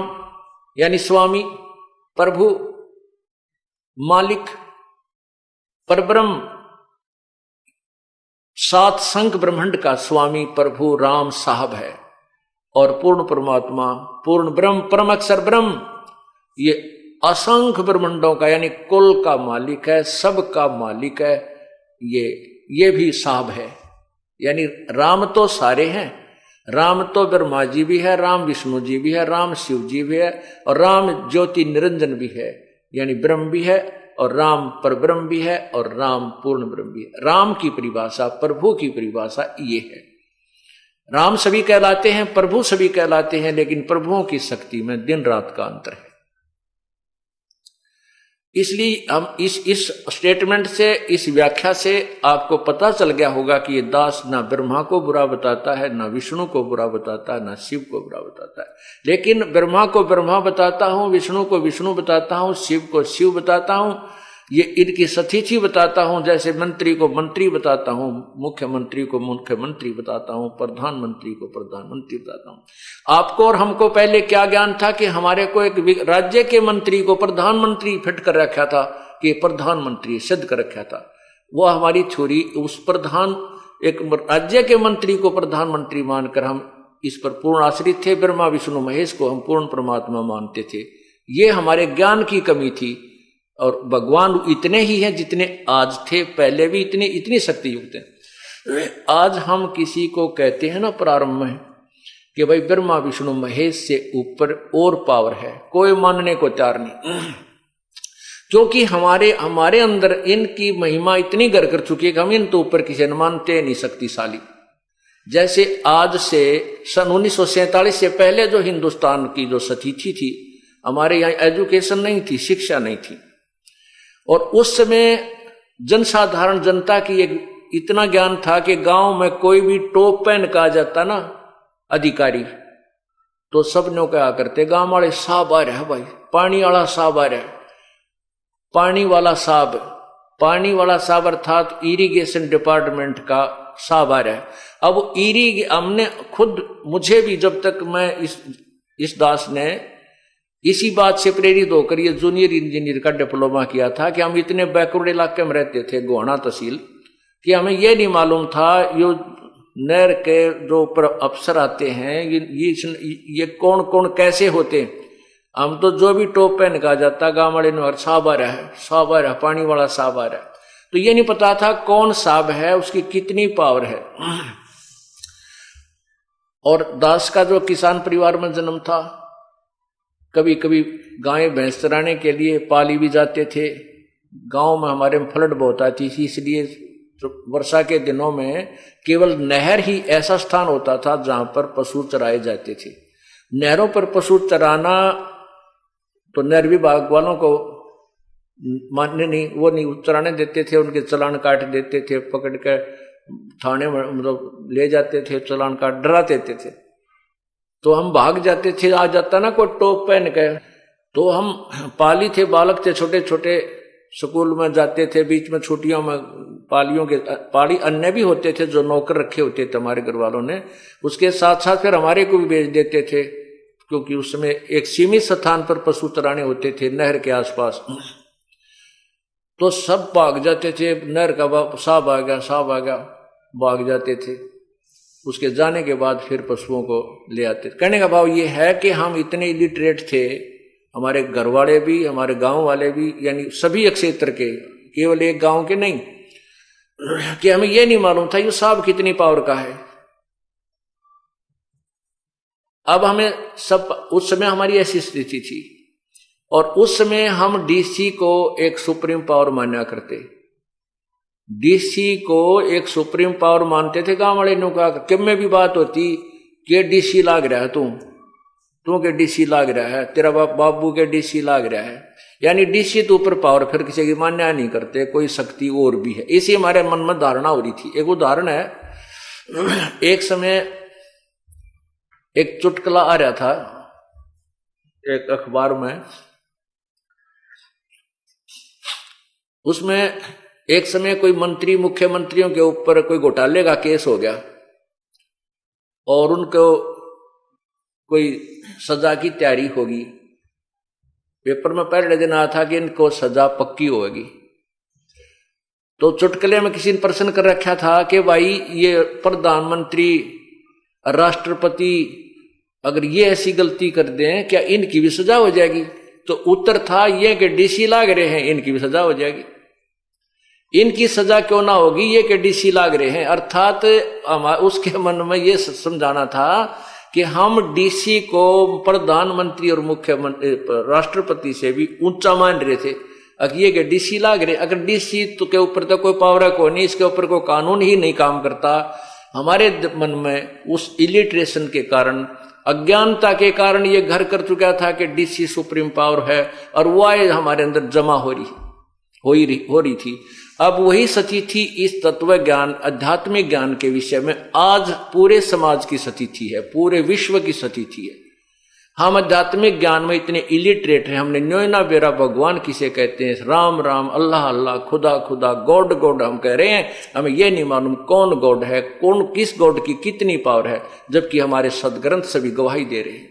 यानी स्वामी, प्रभु, मालिक, परब्रह्म, 7 संख ब्रह्मांड का स्वामी प्रभु राम साहब है। और पूर्ण परमात्मा, पूर्ण ब्रह्म, परम अक्षर ब्रह्म, ये असंख्य ब्रह्मांडों का यानी कुल का मालिक है, सब का मालिक है। ये भी साहब है। यानी राम तो सारे हैं, राम तो ब्रह्मा जी भी है, राम विष्णु जी भी है, राम शिव जी भी है, और राम ज्योति निरंजन भी है, यानी ब्रह्म भी है, और राम परब्रह्म भी है, और राम पूर्ण ब्रह्म भी है। राम की परिभाषा, प्रभु की परिभाषा ये है। राम सभी कहलाते हैं, प्रभु सभी कहलाते हैं, लेकिन प्रभुओं की शक्ति में दिन रात का अंतर है। इसलिए हम इस स्टेटमेंट से, इस व्याख्या से आपको पता चल गया होगा कि ये दास ना ब्रह्मा को बुरा बताता है, ना विष्णु को बुरा बताता है, ना शिव को बुरा बताता है। लेकिन ब्रह्मा को ब्रह्मा बताता हूं, विष्णु को विष्णु बताता हूं, शिव को शिव बताता हूं, ये इनकी सतिथि बताता हूं, जैसे मंत्री को मंत्री बताता हूं, मुख्यमंत्री को मुख्यमंत्री बताता हूं, प्रधानमंत्री को प्रधानमंत्री बताता हूं। आपको और हमको पहले क्या ज्ञान था कि हमारे को एक राज्य के मंत्री को प्रधानमंत्री फिट कर रखा था कि प्रधानमंत्री सिद्ध कर रखा था। वो हमारी थ्योरी उस एक राज्य के मंत्री को प्रधानमंत्री मानकर हम इस पर पूर्ण आश्रित थे। ब्रह्मा विष्णु महेश को हम पूर्ण परमात्मा मानते थे। ये हमारे ज्ञान की कमी थी। और भगवान इतने ही हैं जितने आज थे, पहले भी इतनी शक्ति युक्त हैं। आज हम किसी को कहते हैं ना प्रारंभ में कि भाई ब्रह्मा विष्णु महेश से ऊपर और पावर है, कोई मानने को तैयार नहीं, क्योंकि हमारे अंदर इनकी महिमा इतनी घर कर चुकी है कि हम इन तो ऊपर किसी न मानते नहीं शक्तिशाली। जैसे आज से सन 1947 से पहले जो हिंदुस्तान की जो स्थिति थी, हमारे यहाँ एजुकेशन नहीं थी, शिक्षा नहीं थी, और उस समय जनसाधारण जनता की एक इतना ज्ञान था कि गांव में कोई भी टॉप पहन का जाता ना अधिकारी, तो सब ने क्या करते, गांव वाले साहब आ रहे हैं भाई, पानी वाला साहब आ रहे हैं, पानी वाला साहब अर्थात इरिगेशन डिपार्टमेंट का साहब आ रहा है। अब हमने खुद, मुझे भी जब तक मैं इस दास ने इसी बात से प्रेरित होकर ये जूनियर इंजीनियर का डिप्लोमा किया था कि हम इतने बैकवर्ड इलाके में रहते थे, गोहाना तहसील, कि हमें ये नहीं मालूम था यो नहर के जो अफसर आते हैं ये कौन कौन कैसे होते। हम तो जो भी टॉप पहन का जाता गाँव वाले ने साहब आ रहा है, पानी वाला साहब आ रहा है, तो ये नहीं पता था कौन साहब है, उसकी कितनी पावर है। और दास का जो किसान परिवार में जन्म था, कभी कभी गाय भैंस चराने के लिए पाली भी जाते थे। गांव में हमारे में फ्लड बहुत आती थी, इसलिए वर्षा के दिनों में केवल नहर ही ऐसा स्थान होता था जहां पर पशु चराए जाते थे। नहरों पर पशु चराना तो नहर विभाग वालों को मानने नहीं, वो नहीं चराने देते थे, उनके चालान काट देते थे, पकड़ कर थाने में मतलब ले जाते थे, चालान काट डरा देते थे। तो हम भाग जाते थे, आ जाता ना कोई टॉप पहन के, तो हम पाली थे, बालक थे, छोटे छोटे, स्कूल में जाते थे, बीच में छुट्टियों में पाली अन्य भी होते थे जो नौकर रखे होते थे हमारे घर वालों ने, उसके साथ साथ फिर हमारे को भी भेज देते थे, क्योंकि उस समय एक सीमित स्थान पर पशु चराने होते थे नहर के आसपास। तो सब भाग जाते थे, नहर का साहब आ गया, भाग जाते थे। उसके जाने के बाद फिर पशुओं को ले आते। कहने का भाव ये है कि हम इतने इलिटरेट थे, हमारे घर वाले भी, हमारे गांव वाले भी, यानी सभी क्षेत्र के, केवल एक गांव के नहीं, कि हमें यह नहीं मालूम था ये साहब कितनी पावर का है। अब हमें सब, उस समय हमारी ऐसी स्थिति थी, और उस समय हम डीसी को एक सुप्रीम पावर माना करते, डीसी को एक सुप्रीम पावर मानते थे। गांव वाले ने कहा कि में भी बात होती कि डीसी लाग रहा है, तू के डीसी लाग रहा है, तेरा बाबू के डीसी लाग रहा है, यानी डीसी तो ऊपर पावर, फिर किसी की मान्या नहीं करते, कोई शक्ति और भी है। इसी हमारे मन में धारणा हो रही थी। एक उदाहरण है, एक समय एक चुटकुला आ रहा था एक अखबार में, उसमें एक समय कोई मंत्री, मुख्यमंत्रियों के ऊपर कोई घोटाले का केस हो गया और उनको कोई सजा की तैयारी होगी। पेपर में पहले दिन आया था कि इनको सजा पक्की होगी। तो चुटकुले में किसी ने प्रश्न कर रखा था कि भाई ये प्रधानमंत्री, राष्ट्रपति अगर ये ऐसी गलती कर दें क्या इनकी भी सजा हो जाएगी? तो उत्तर था ये कि डीसी लाग रहे हैं, इनकी भी सजा हो जाएगी। इनकी सजा क्यों ना होगी, ये कि डीसी लाग रहे हैं। अर्थात उसके मन में ये समझाना था कि हम डीसी को प्रधानमंत्री और मुख्यमंत्री, राष्ट्रपति से भी ऊंचा मान रहे थे। अगर ये कि डीसी लाग रहे, अगर डीसी तो के ऊपर तो कोई पावर को नहीं, इसके ऊपर कोई कानून ही नहीं काम करता। हमारे मन में उस इलिटरेशन के कारण, अज्ञानता के कारण ये घर कर चुका था कि डीसी सुप्रीम पावर है, और वह हमारे अंदर जमा हो रही थी। अब वही स्थिति इस तत्व ज्ञान, आध्यात्मिक ज्ञान के विषय में आज पूरे समाज की स्थिति है, पूरे विश्व की स्थिति है। हम आध्यात्मिक ज्ञान में इतने इलिटरेट हैं, हमने न्योय ना बेरा भगवान किसे कहते हैं, राम राम, अल्लाह अल्लाह, खुदा खुदा, गॉड गॉड हम कह रहे हैं, हमें ये नहीं मालूम कौन गॉड है, कौन किस गॉड की कितनी पावर है, जबकि हमारे सदग्रंथ सभी गवाही दे रहे हैं।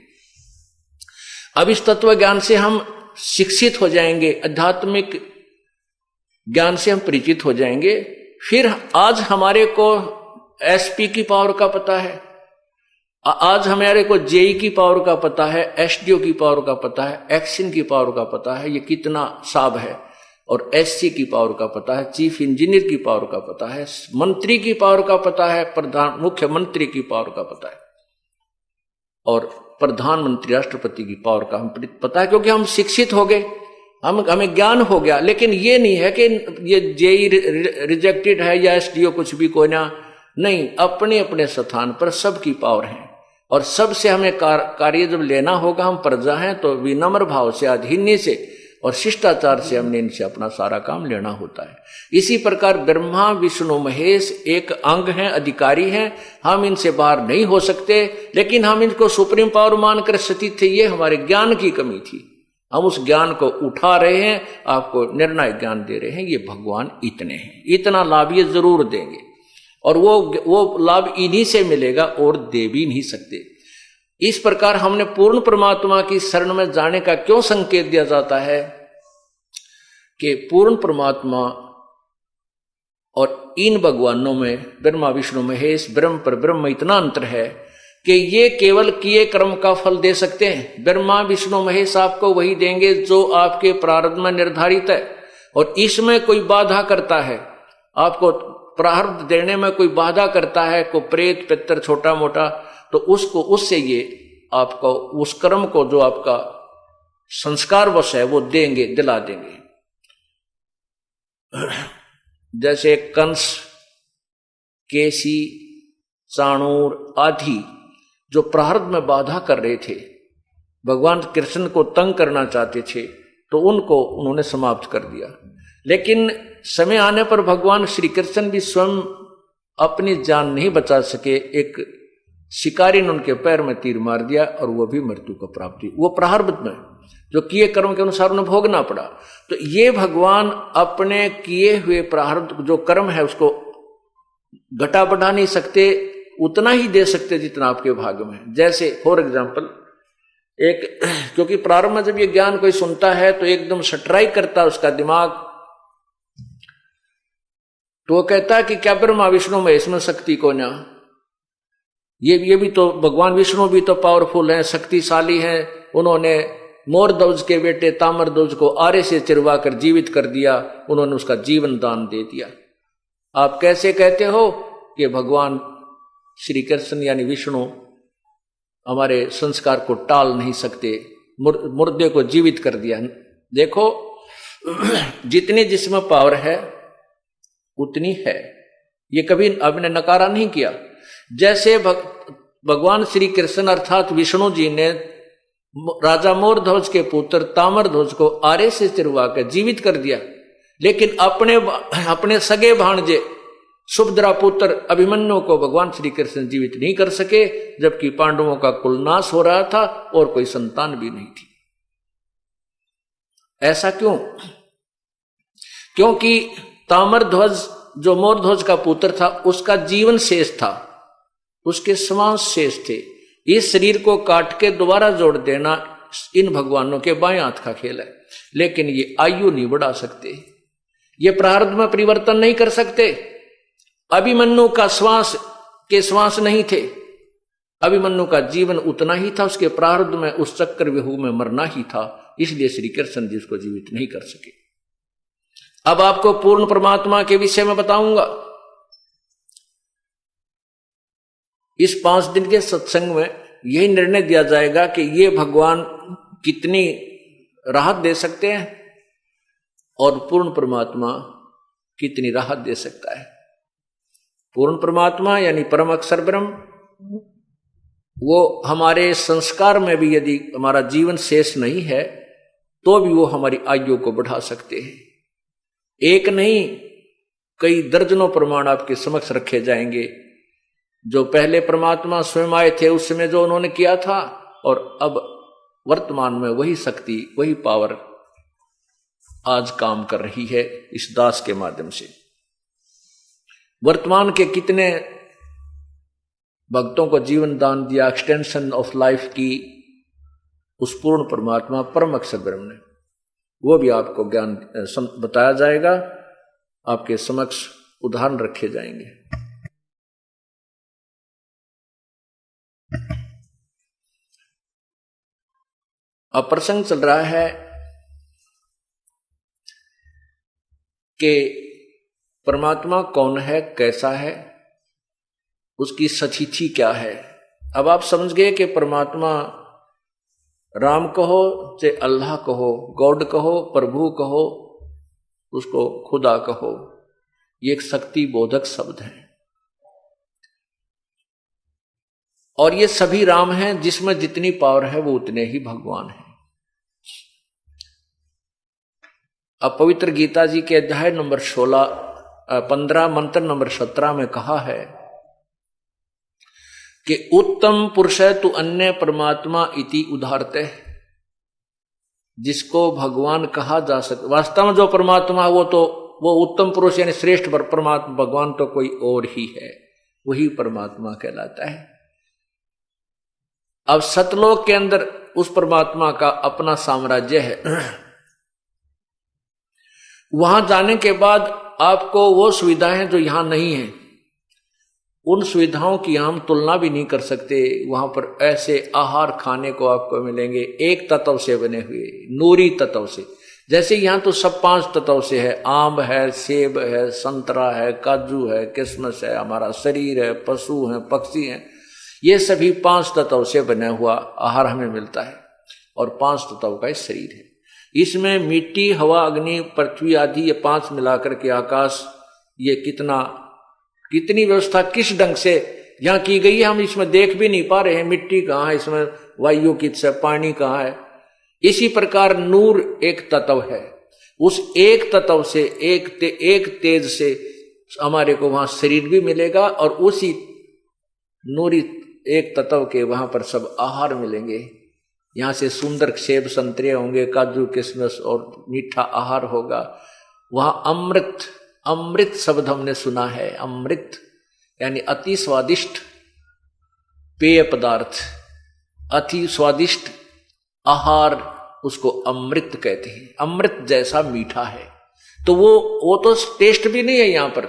अब इस तत्व ज्ञान से हम शिक्षित हो जाएंगे, आध्यात्मिक ज्ञान से हम परिचित हो जाएंगे। फिर आज हमारे को एसपी की पावर का पता है, आज हमारे को जेई की पावर का पता है, एसडीओ की पावर का पता है, एक्सिन की पावर का पता है, ये कितना साब है, और एससी की पावर का पता है, चीफ इंजीनियर की पावर का पता है, मंत्री की पावर का पता है, प्रधान मुख्यमंत्री की पावर का पता है, और प्रधानमंत्री राष्ट्रपति की पावर का हम पता है, क्योंकि हम शिक्षित हो गए, हमें ज्ञान हो गया। लेकिन ये नहीं है कि ये जेई रिजेक्टेड है या एसडीओ कुछ भी कोई ना, नहीं, अपने अपने स्थान पर सबकी पावर है, और सबसे हमें कार्य जब लेना होगा, हम प्रजा हैं तो विनम्र भाव से, अधीन्य से और शिष्टाचार से हमने इनसे अपना सारा काम लेना होता है। इसी प्रकार ब्रह्मा विष्णु महेश एक अंग हैं, अधिकारी हैं, हम इनसे बाहर नहीं हो सकते, लेकिन हम इनको सुप्रीम पावर मानकर स्थित थे, ये हमारे ज्ञान की कमी थी। हम उस ज्ञान को उठा रहे हैं, आपको निर्णायक ज्ञान दे रहे हैं, ये भगवान इतने हैं, इतना लाभ ये जरूर देंगे, और वो लाभ इन्हीं से मिलेगा और दे भी नहीं सकते। इस प्रकार हमने पूर्ण परमात्मा की शरण में जाने का क्यों संकेत दिया जाता है कि पूर्ण परमात्मा और इन भगवानों में ब्रह्मा विष्णु महेश ब्रह्म पर ब्रह्म इतना अंतर है कि ये केवल किए कर्म का फल दे सकते हैं। ब्रह्मा विष्णु महेश आपको वही देंगे जो आपके प्रारब्ध में निर्धारित है, और इसमें कोई बाधा करता है, आपको प्रारब्ध देने में कोई बाधा करता है, कोई प्रेत पितर छोटा मोटा, तो उसको उससे ये आपको उस कर्म को जो आपका संस्कार वश है वो देंगे, दिला देंगे। जैसे कंस, केसी, चाणूर आदि जो प्रारब्ध में बाधा कर रहे थे, भगवान कृष्ण को तंग करना चाहते थे, तो उनको उन्होंने समाप्त कर दिया। लेकिन समय आने पर भगवान श्री कृष्ण भी स्वयं अपनी जान नहीं बचा सके, एक शिकारी ने उनके पैर में तीर मार दिया और वो भी मृत्यु को प्राप्त हुई। वो प्रारब्ध में जो किए कर्म के अनुसार उन्हें भोगना पड़ा। तो ये भगवान अपने किए हुए प्रारब्ध जो कर्म है उसको घटा बढ़ा नहीं सकते, उतना ही दे सकते जितना आपके भाग्य में। जैसे फॉर एग्जाम्पल एक, क्योंकि प्रारंभ में जब ये ज्ञान कोई सुनता है तो एकदम स्ट्राइक करता है उसका दिमाग, तो वो कहता है कि क्या ब्रह्मा विष्णु में इसमें शक्ति को ना, ये भी तो भगवान विष्णु भी तो पावरफुल हैं, शक्तिशाली हैं, उन्होंने मोरध्वज के बेटे ताम्रध्वज को आरे से चिरवा कर जीवित कर दिया, उन्होंने उसका जीवन दान दे दिया। आप कैसे कहते हो कि भगवान श्री कृष्ण यानी विष्णु हमारे संस्कार को टाल नहीं सकते, मुर्दे को जीवित कर दिया। देखो जितनी जिसमें पावर है उतनी है, ये कभी आपने नकारा नहीं किया। जैसे भगवान श्री कृष्ण अर्थात विष्णु जी ने राजा मोरध्वज के पुत्र ताम्रध्वज को आरे से चिरवा कर जीवित कर दिया, लेकिन अपने सगे भाणजे सुभद्रा पुत्र अभिमन्यु को भगवान श्री कृष्ण जीवित नहीं कर सके, जबकि पांडवों का कुल नाश हो रहा था और कोई संतान भी नहीं थी। ऐसा क्यों? क्योंकि ताम्रध्वज जो मोरध्वज का पुत्र था उसका जीवन शेष था, उसके श्वास शेष थे। इस शरीर को काट के दोबारा जोड़ देना इन भगवानों के बाएं हाथ का खेल है, लेकिन ये आयु नहीं बढ़ा सकते, ये प्रारब्ध में परिवर्तन नहीं कर सकते। अभिमन्यु का श्वास नहीं थे, अभिमन्यु का जीवन उतना ही था, उसके प्रारब्ध में उस चक्र व्यूह में मरना ही था, इसलिए श्री कृष्ण जी उसको जीवित नहीं कर सके। अब आपको पूर्ण परमात्मा के विषय में बताऊंगा। इस 5 दिन के सत्संग में यही निर्णय दिया जाएगा कि ये भगवान कितनी राहत दे सकते हैं और पूर्ण परमात्मा कितनी राहत दे सकता है। पूर्ण परमात्मा यानी परम अक्षर ब्रह्म, वो हमारे संस्कार में भी यदि हमारा जीवन शेष नहीं है तो भी वो हमारी आयु को बढ़ा सकते हैं। एक नहीं कई दर्जनों प्रमाण आपके समक्ष रखे जाएंगे, जो पहले परमात्मा स्वयं आए थे उस समय जो उन्होंने किया था, और अब वर्तमान में वही शक्ति, वही पावर आज काम कर रही है इस दास के माध्यम से। वर्तमान के कितने भक्तों को जीवन दान दिया, एक्सटेंशन ऑफ लाइफ की उस पूर्ण परमात्मा परम अक्षर ब्रह्म ने, वो भी आपको ज्ञान बताया जाएगा, आपके समक्ष उदाहरण रखे जाएंगे। अब प्रसंग चल रहा है कि परमात्मा कौन है, कैसा है, उसकी सचीची क्या है। अब आप समझ गए कि परमात्मा राम कहो चाहे अल्लाह कहो, गॉड कहो, प्रभु कहो, उसको खुदा कहो, ये एक शक्ति बोधक शब्द है और ये सभी राम हैं। जिसमें जितनी पावर है वो उतने ही भगवान हैं। अब पवित्र गीता जी के अध्याय नंबर 15 मंत्र नंबर 17 में कहा है कि उत्तम पुरुष तु अन्य परमात्मा इति उदाहरते, जिसको भगवान कहा जा सकता। वास्तव में जो परमात्मा वो उत्तम पुरुष यानी श्रेष्ठ परमात्मा भगवान तो कोई और ही है, वही परमात्मा कहलाता है। अब सतलोक के अंदर उस परमात्मा का अपना साम्राज्य है। वहां जाने के बाद आपको वो सुविधाएं जो यहां नहीं है, उन सुविधाओं की हम तुलना भी नहीं कर सकते। वहां पर ऐसे आहार खाने को आपको मिलेंगे एक तत्व से बने हुए, नूरी तत्व से। जैसे यहां तो सब 5 तत्व से है, आम है, सेब है, संतरा है, काजू है, किशमिश है, हमारा शरीर है, पशु है, पक्षी है, ये सभी 5 तत्व से बना हुआ आहार हमें मिलता है और 5 तत्व का शरीर है। इसमें मिट्टी, हवा, अग्नि, पृथ्वी आदि ये 5 मिलाकर के आकाश, ये कितनी व्यवस्था किस ढंग से यहां की गई है हम इसमें देख भी नहीं पा रहे हैं। मिट्टी कहाँ है, इसमें वायु किस है, पानी कहाँ है। इसी प्रकार नूर एक तत्व है, उस एक तत्व से एक तेज से हमारे को वहां शरीर भी मिलेगा और उसी नूरी एक तत्व के वहां पर सब आहार मिलेंगे। यहां से सुंदर सेब संतरे होंगे, काजू किशमिश और मीठा आहार होगा। वहां अमृत शब्द हमने सुना है। अमृत यानी अति स्वादिष्ट पेय पदार्थ, अति स्वादिष्ट आहार, उसको अमृत कहते हैं। अमृत जैसा मीठा है। तो वो तो टेस्ट भी नहीं है यहां पर।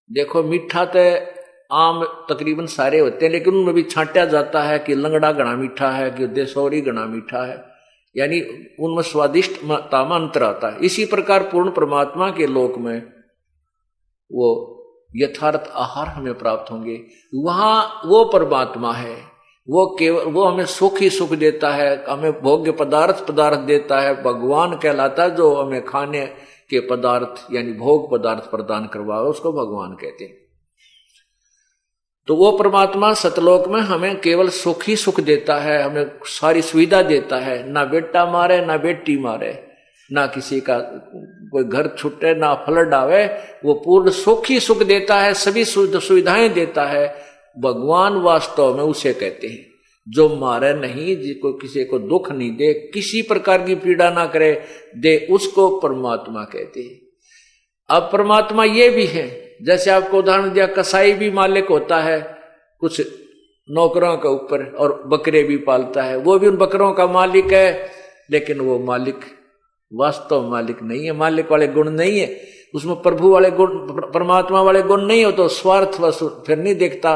देखो मीठा तो आम तकरीबन सारे होते हैं, लेकिन उनमें भी छांटा जाता है कि लंगड़ा घना मीठा है, कि देसौरी घना मीठा है, यानी उनमें स्वादिष्ट तामा अंतर आता है। इसी प्रकार पूर्ण परमात्मा के लोक में वो यथार्थ आहार हमें प्राप्त होंगे। वहां वो परमात्मा है, वो हमें सुख ही सुख देता है, हमें भोग्य पदार्थ देता है, भगवान कहलाता है। जो हमें खाने के पदार्थ यानी भोग पदार्थ प्रदान करवाए उसको भगवान कहते हैं। तो वो परमात्मा सतलोक में हमें केवल सुख ही सुख देता है, हमें सारी सुविधा देता है। ना बेटा मारे, ना बेटी मारे, ना किसी का कोई घर छूटे, ना फ्लड आवे, वो पूर्ण सुख ही सुख देता है, सभी सुविधाएं देता है। भगवान वास्तव में उसे कहते हैं जो मारे नहीं, जिसको किसी को दुख नहीं दे, किसी प्रकार की पीड़ा ना करे दे, उसको परमात्मा कहते हैं। अब परमात्मा ये भी है, जैसे आपको उदाहरण दिया, कसाई भी मालिक होता है कुछ नौकरों के ऊपर और बकरे भी पालता है, वो भी उन बकरों का मालिक है, लेकिन वो मालिक वास्तव मालिक नहीं है, मालिक वाले गुण नहीं है उसमें, प्रभु वाले गुण, परमात्मा वाले गुण नहीं हो तो स्वार्थ वस्तु फिर नहीं देखता,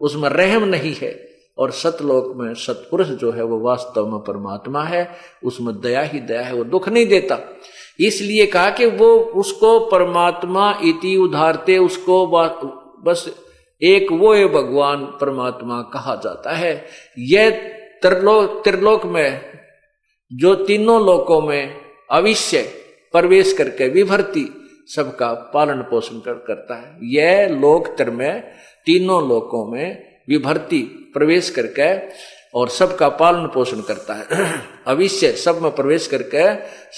उसमें रहम नहीं है। और सतलोक में सतपुरुष जो है वो वास्तव में परमात्मा है, उसमें दया ही दया है, वो दुख नहीं देता। इसलिए कहा कि वो उसको परमात्मा इति उदाहरते, उसको बस एक वो है भगवान परमात्मा कहा जाता है। यह त्रिलोक में जो तीनों लोकों में अविश्य प्रवेश करके विभर्ती सबका पालन पोषण करता है। यह लोक त्र में तीनों लोकों में विभर्ती प्रवेश करके और सबका पालन पोषण करता है। अविश्य सब में प्रवेश करके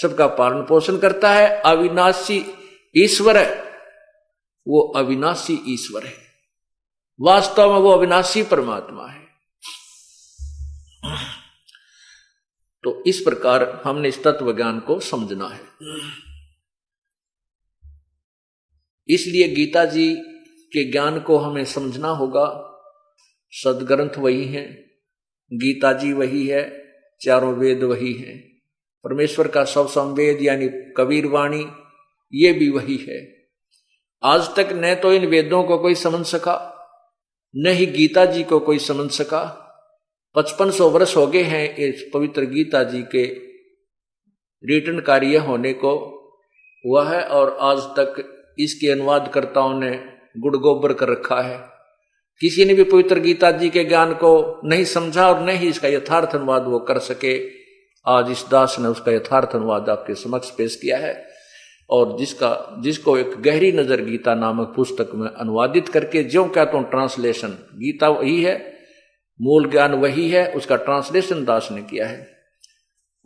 सबका पालन पोषण करता है। अविनाशी ईश्वर है, वो अविनाशी ईश्वर है, वास्तव में वो अविनाशी परमात्मा है। तो इस प्रकार हमने इस तत्व ज्ञान को समझना है। इसलिए गीता जी के ज्ञान को हमें समझना होगा। सदग्रंथ वही है, गीता जी वही है, चारों वेद वही हैं, परमेश्वर का सब संवेद यानी कबीर वाणी ये भी वही है। आज तक न तो इन वेदों को कोई समझ सका, न ही गीता जी को कोई समझ सका। 5500 वर्ष हो गए हैं इस पवित्र गीता जी के रिटर्न कार्य होने को हुआ है, और आज तक इसके अनुवादकर्ताओं ने गुड़ गोबर कर रखा है। किसी ने भी पवित्र गीता जी के ज्ञान को नहीं समझा और न ही इसका यथार्थ अनुवाद वो कर सके। आज इस दास ने उसका यथार्थ अनुवाद आपके समक्ष पेश किया है, और जिसको एक गहरी नजर गीता नामक पुस्तक में अनुवादित करके, ज्यों क्या तो ट्रांसलेशन, गीता वही है, मूल ज्ञान वही है, उसका ट्रांसलेशन दास ने किया है।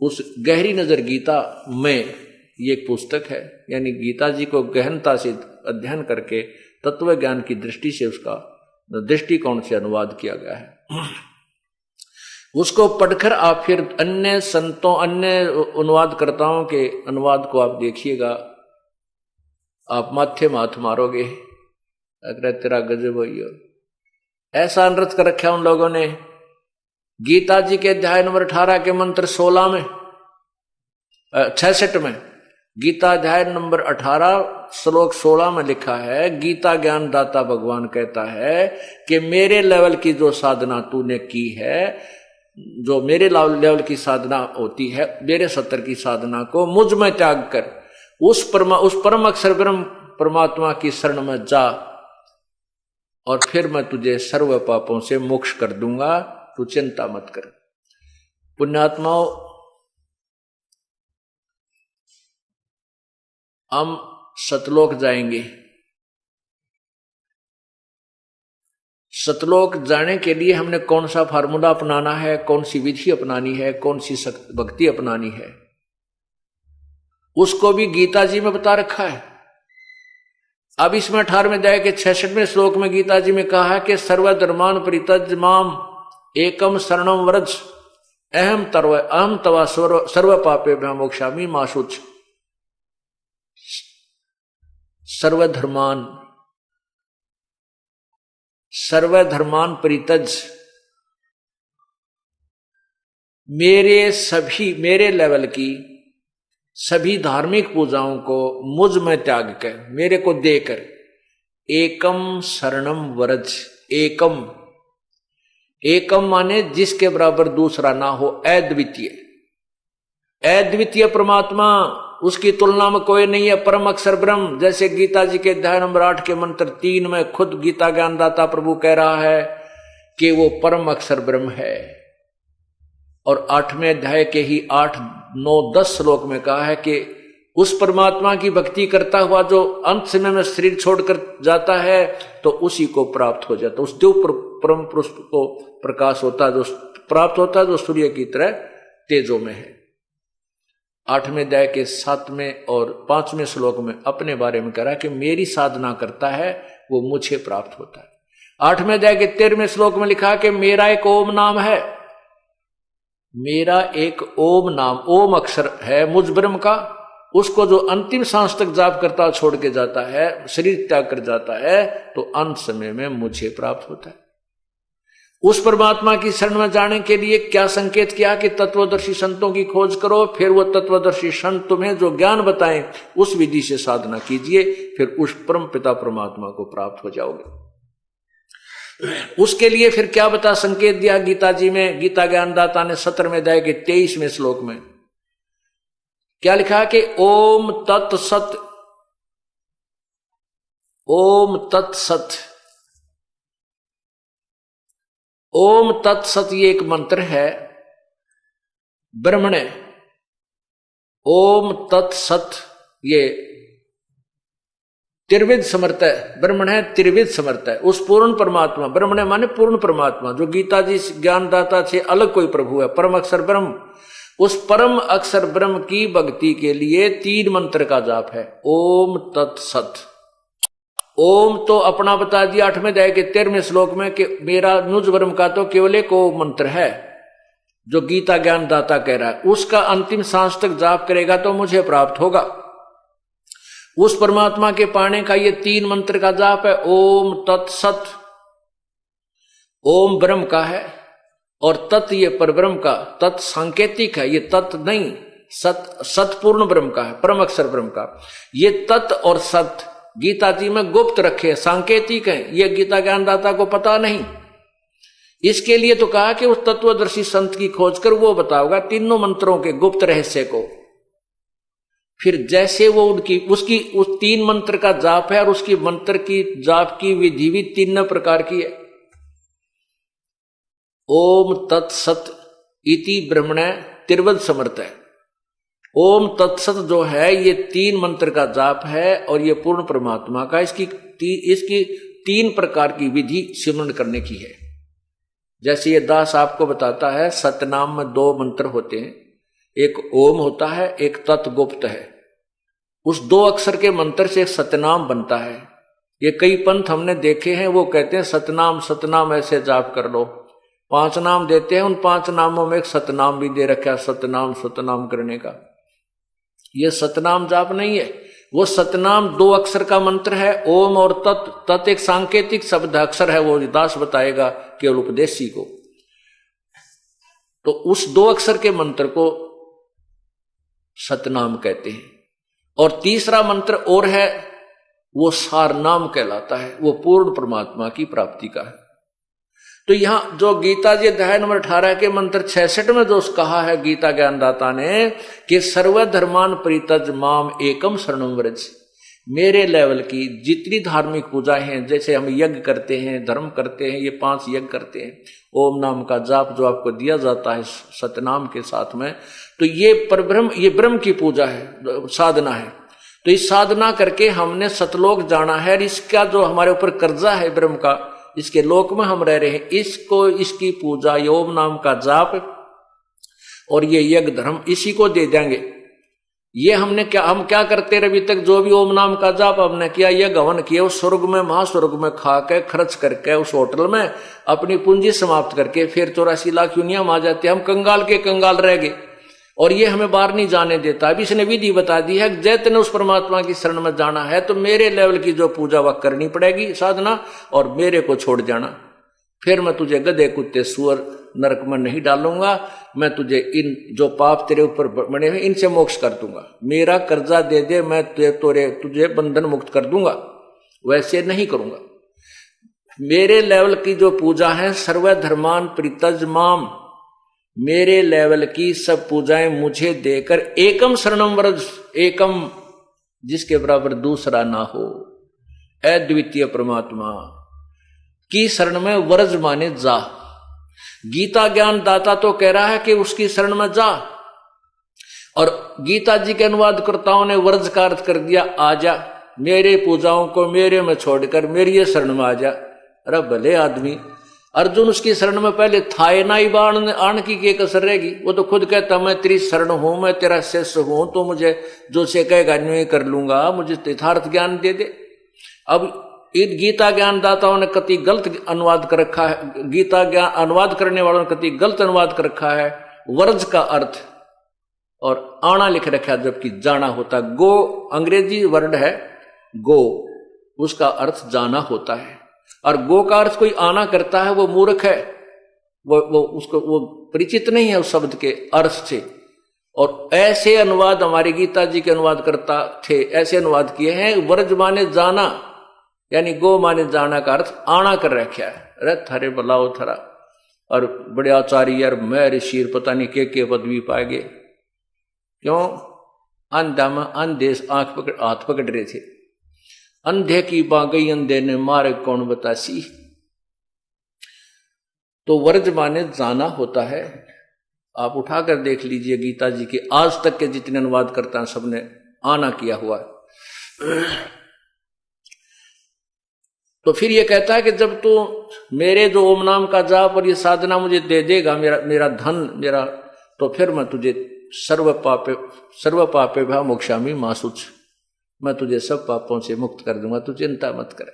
उस गहरी नजर गीता में ये एक पुस्तक है, यानी गीता जी को गहनता से अध्ययन करके तत्व ज्ञान की दृष्टि से उसका दृष्टिकोण से अनुवाद किया गया है। उसको पढ़कर आप फिर अन्य संतों, अन्य अनुवादकर्ताओं के अनुवाद को आप देखिएगा, आप माथे माथ मारोगे, अगर तेरा गजब होइयो। ऐसा अनर्थ कर रखा उन लोगों ने। गीता जी के अध्याय नंबर 18 के मंत्र 16 में 66 में, गीता अध्याय नंबर 18 श्लोक 16 में लिखा है, गीता ज्ञान दाता भगवान कहता है कि मेरे लेवल की जो साधना तूने की है, जो मेरे लेवल की साधना होती है, मेरे सत्तर की साधना को मुझ में त्याग कर उस परम अक्षर ब्रह्म परमात्मा की शरण में जा, और फिर मैं तुझे सर्व पापों से मोक्ष कर दूंगा, तू चिंता मत कर। पुण्यात्माओं, हम सतलोक जाएंगे। सतलोक जाने के लिए हमने कौन सा फार्मूला अपनाना है, कौन सी विधि अपनानी है, कौन सी भक्ति अपनानी है, उसको भी गीता जी में बता रखा है। अब इसमें 18वें अध्याय के 66वें श्लोक में गीता जी में कहा है कि सर्वधर्मान परित्यज माम एकम शरणम व्रज अहम तवा सर्व पापेभ्यो मोक्षामि मा शुच। सर्वधर्मान परित्यज, मेरे लेवल की सभी धार्मिक पूजाओं को मुझ में त्याग कर, मेरे को देकर, एकम शरणम व्रज। एकम माने जिसके बराबर दूसरा ना हो, अद्वितीय परमात्मा, उसकी तुलना में कोई नहीं है, परम अक्षर ब्रह्म। जैसे गीता जी के अध्याय नंबर 8 के मंत्र 3 में खुद गीता ज्ञानदाता प्रभु कह रहा है कि वो परम अक्षर ब्रह्म है, और 8वें अध्याय के ही 8, 9, 10 श्लोक में कहा है कि उस परमात्मा की भक्ति करता हुआ जो अंत समय में शरीर छोड़कर जाता है तो उसी को प्राप्त हो जाता, उस देव परम पुरुष को प्रकाश होता है, जो प्राप्त होता है, जो सूर्य की तरह तेजो में है। 8वें अध्याय के 7वें और 5वें श्लोक में अपने बारे में कह रहा है कि मेरी साधना करता है वो मुझे प्राप्त होता है। 8वें अध्याय के 13वें श्लोक में लिखा कि मेरा एक ओम नाम है, मेरा एक ओम नाम, ओम अक्षर है मुझ ब्रह्म का, उसको जो अंतिम सांस तक जाप करता छोड़ के जाता है, शरीर त्याग कर जाता है, तो अंत समय में मुझे प्राप्त होता है। उस परमात्मा की शरण में जाने के लिए क्या संकेत किया कि तत्वदर्शी संतों की खोज करो, फिर वो तत्वदर्शी संत तुम्हें जो ज्ञान बताएं उस विधि से साधना कीजिए, फिर उस परम पिता परमात्मा को प्राप्त हो जाओगे। उसके लिए फिर क्या बता संकेत दिया गीता जी में, गीता ज्ञानदाता ने 17वें अध्याय के 23वें श्लोक में क्या लिखा कि ओम तत्सत, ओम तत्सत, ओम तत्सत, ये एक मंत्र है ब्रह्मणे। ओम तत्सत ये त्रिविध समर्थ है, ब्रह्मण है, त्रिविध समर्थ है, उस पूर्ण परमात्मा, ब्रह्मण माने पूर्ण परमात्मा, जो गीता जी ज्ञानदाता से अलग कोई प्रभु है, परम अक्षर ब्रह्म। उस परम अक्षर ब्रह्म की भक्ति के लिए 3 मंत्र का जाप है, ओम तत्सत। ओम तो अपना बता दिया 8वें अध्याय के 13वें श्लोक में कि मेरा नुज ब्रह्म का तो केवल एक ओम मंत्र है, जो गीता ज्ञान दाता कह रहा है, उसका अंतिम सांस तक जाप करेगा तो मुझे प्राप्त होगा। उस परमात्मा के पाने का ये 3 मंत्र का जाप है। ओम तत्सत, ओम ब्रह्म का है, और तत् ये परब्रह्म का, तत् सांकेतिक है, ये तत् नहीं, सत पूर्ण ब्रह्म का है, परम अक्षर ब्रह्म का। ये तत् और सत गीता जी में गुप्त रखे, सांकेतिक है, ये गीता ज्ञानदाता को पता नहीं। इसके लिए तो कहा कि उस तत्वदर्शी संत की खोज कर वो बताओगा तीनों मंत्रों के गुप्त रहस्य को। फिर जैसे वो उसकी उस 3 मंत्र का जाप है, और उसकी मंत्र की जाप की विधि भी 3 प्रकार की है। ओम तत्सत इति ब्रह्मणे तिर्वद समर्थ है। ओम तत्सत जो है ये 3 मंत्र का जाप है, और ये पूर्ण परमात्मा का इसकी 3 प्रकार की विधि सिमरण करने की है। जैसे ये दास आपको बताता है, सतनाम में 2 मंत्र होते हैं, एक ओम होता है, एक तत् गुप्त है। उस 2 अक्षर के मंत्र से एक सतनाम बनता है। ये कई पंथ हमने देखे हैं, वो कहते हैं सतनाम सतनाम ऐसे जाप कर लो। 5 नाम देते हैं, उन 5 नामों में एक सतनाम भी दे रखा है, सतनाम सतनाम करने का। ये सतनाम जाप नहीं है, वो सतनाम 2 अक्षर का मंत्र है, ओम और तत्। तत् एक सांकेतिक शब्द अक्षर है, वो दास बताएगा केवल उपदेशी को। तो उस 2 अक्षर के मंत्र को सतनाम कहते हैं। और तीसरा मंत्र और है, वो सार नाम कहलाता है, वो पूर्ण परमात्मा की प्राप्ति का है। तो यहां जो गीता जी अध्याय नंबर 18 के मंत्र 66 में जो कहा है गीता ज्ञानदाता ने कि सर्वधर्मान परित्यज माम एकम शरणम व्रज, मेरे लेवल की जितनी धार्मिक पूजाएं हैं, जैसे हम यज्ञ करते हैं, धर्म करते हैं, ये 5 यज्ञ करते हैं, ओम नाम का जाप जो आपको दिया जाता है सतनाम के साथ में, तो ये परब्रह्म, ये ब्रह्म की पूजा है, साधना है। तो इस साधना करके हमने सतलोक जाना है, और इसका जो हमारे ऊपर कर्जा है ब्रह्म का, इसके लोक में हम रह रहे हैं, इसको, इसकी पूजा, ओम नाम का जाप और ये यज्ञ धर्म इसी को दे देंगे। ये हम क्या करते रहे अभी तक, जो भी ओम नाम का जाप हमने किया, यज्ञ हवन किया, उस स्वर्ग में महास्वर्ग में खा के खर्च करके उस होटल में अपनी पूंजी समाप्त करके फिर 84 लाख यूनिया में आ जाते, हम कंगाल के कंगाल रह गए, और ये हमें बाहर नहीं जाने देता। अभी इसने विधि बता दी है, जैतने उस परमात्मा की शरण में जाना है तो मेरे लेवल की जो पूजा वह करनी पड़ेगी साधना, और मेरे को छोड़ जाना। फिर मैं तुझे गधे कुत्ते सुअर नरक में नहीं डालूंगा, मैं तुझे इन जो पाप तेरे ऊपर बने हुए इनसे मोक्ष कर दूंगा, मेरा कर्जा दे दे, मैं तुझे बंधन मुक्त कर दूंगा, वैसे नहीं करूंगा। मेरे लेवल की जो पूजा है, सर्वधर्मान परित्यज माम, मेरे लेवल की सब पूजाएं मुझे देकर एकम शरणम व्रज, एकम जिसके बराबर दूसरा ना हो, अद्वितीय परमात्मा की शरण में व्रज माने जा। गीता ज्ञान दाता तो कह रहा है कि उसकी शरण में जा, और गीता जी के अनुवादकर्ताओं ने व्रज का अर्थ कर दिया आजा, मेरे पूजाओं को मेरे में छोड़कर मेरी शरण में आजा। अरे भले आदमी, अर्जुन उसकी शरण में पहले था ना ही, बाण आण की कसर रहेगी। वो तो खुद कहता मैं तेरी शरण हूं, मैं तेरा शिष्य हूं, तो मुझे जो से कहेगा नहीं कर लूंगा, मुझे यथार्थ ज्ञान दे दे। अब इन गीता ज्ञान दाताओं ने कति गलत अनुवाद कर रखा है, गीता ज्ञान अनुवाद करने वालों ने कति गलत अनुवाद कर रखा है वर्ज का अर्थ, और आना लिख रखा है जबकि जाना होता। गो अंग्रेजी वर्ड है गो, उसका अर्थ जाना होता है, और गो का अर्थ कोई आना करता है वो मूर्ख है, वो परिचित नहीं है उस शब्द के अर्थ से। और ऐसे अनुवाद हमारे गीता जी के अनुवाद करता थे, ऐसे अनुवाद किए हैं, वर्ज माने जाना, यानी गो माने जाना का अर्थ आना कर रखा है। अरे थारे बलाओ थरा, और बड़े आचार्य यार मैं ऋषि पता नहीं के पदवी पाएंगे, क्यों? अंधा में अंधे हाथ पकड़ रहे थे, अंधे की बागई अंधे ने मारे कौन बतासी। तो वर्ज माने जाना होता है। आप उठाकर देख लीजिए गीता जी के आज तक के जितने अनुवाद करता है सबने आना किया हुआ है। तो फिर ये कहता है कि जब तू मेरे जो ओम नाम का जाप और ये साधना मुझे दे देगा, मेरा धन मेरा, तो फिर मैं तुझे सर्व पापे भा मोक्षामि मां शुच, मैं तुझे सब पापों से मुक्त कर दूंगा, तू चिंता मत करे।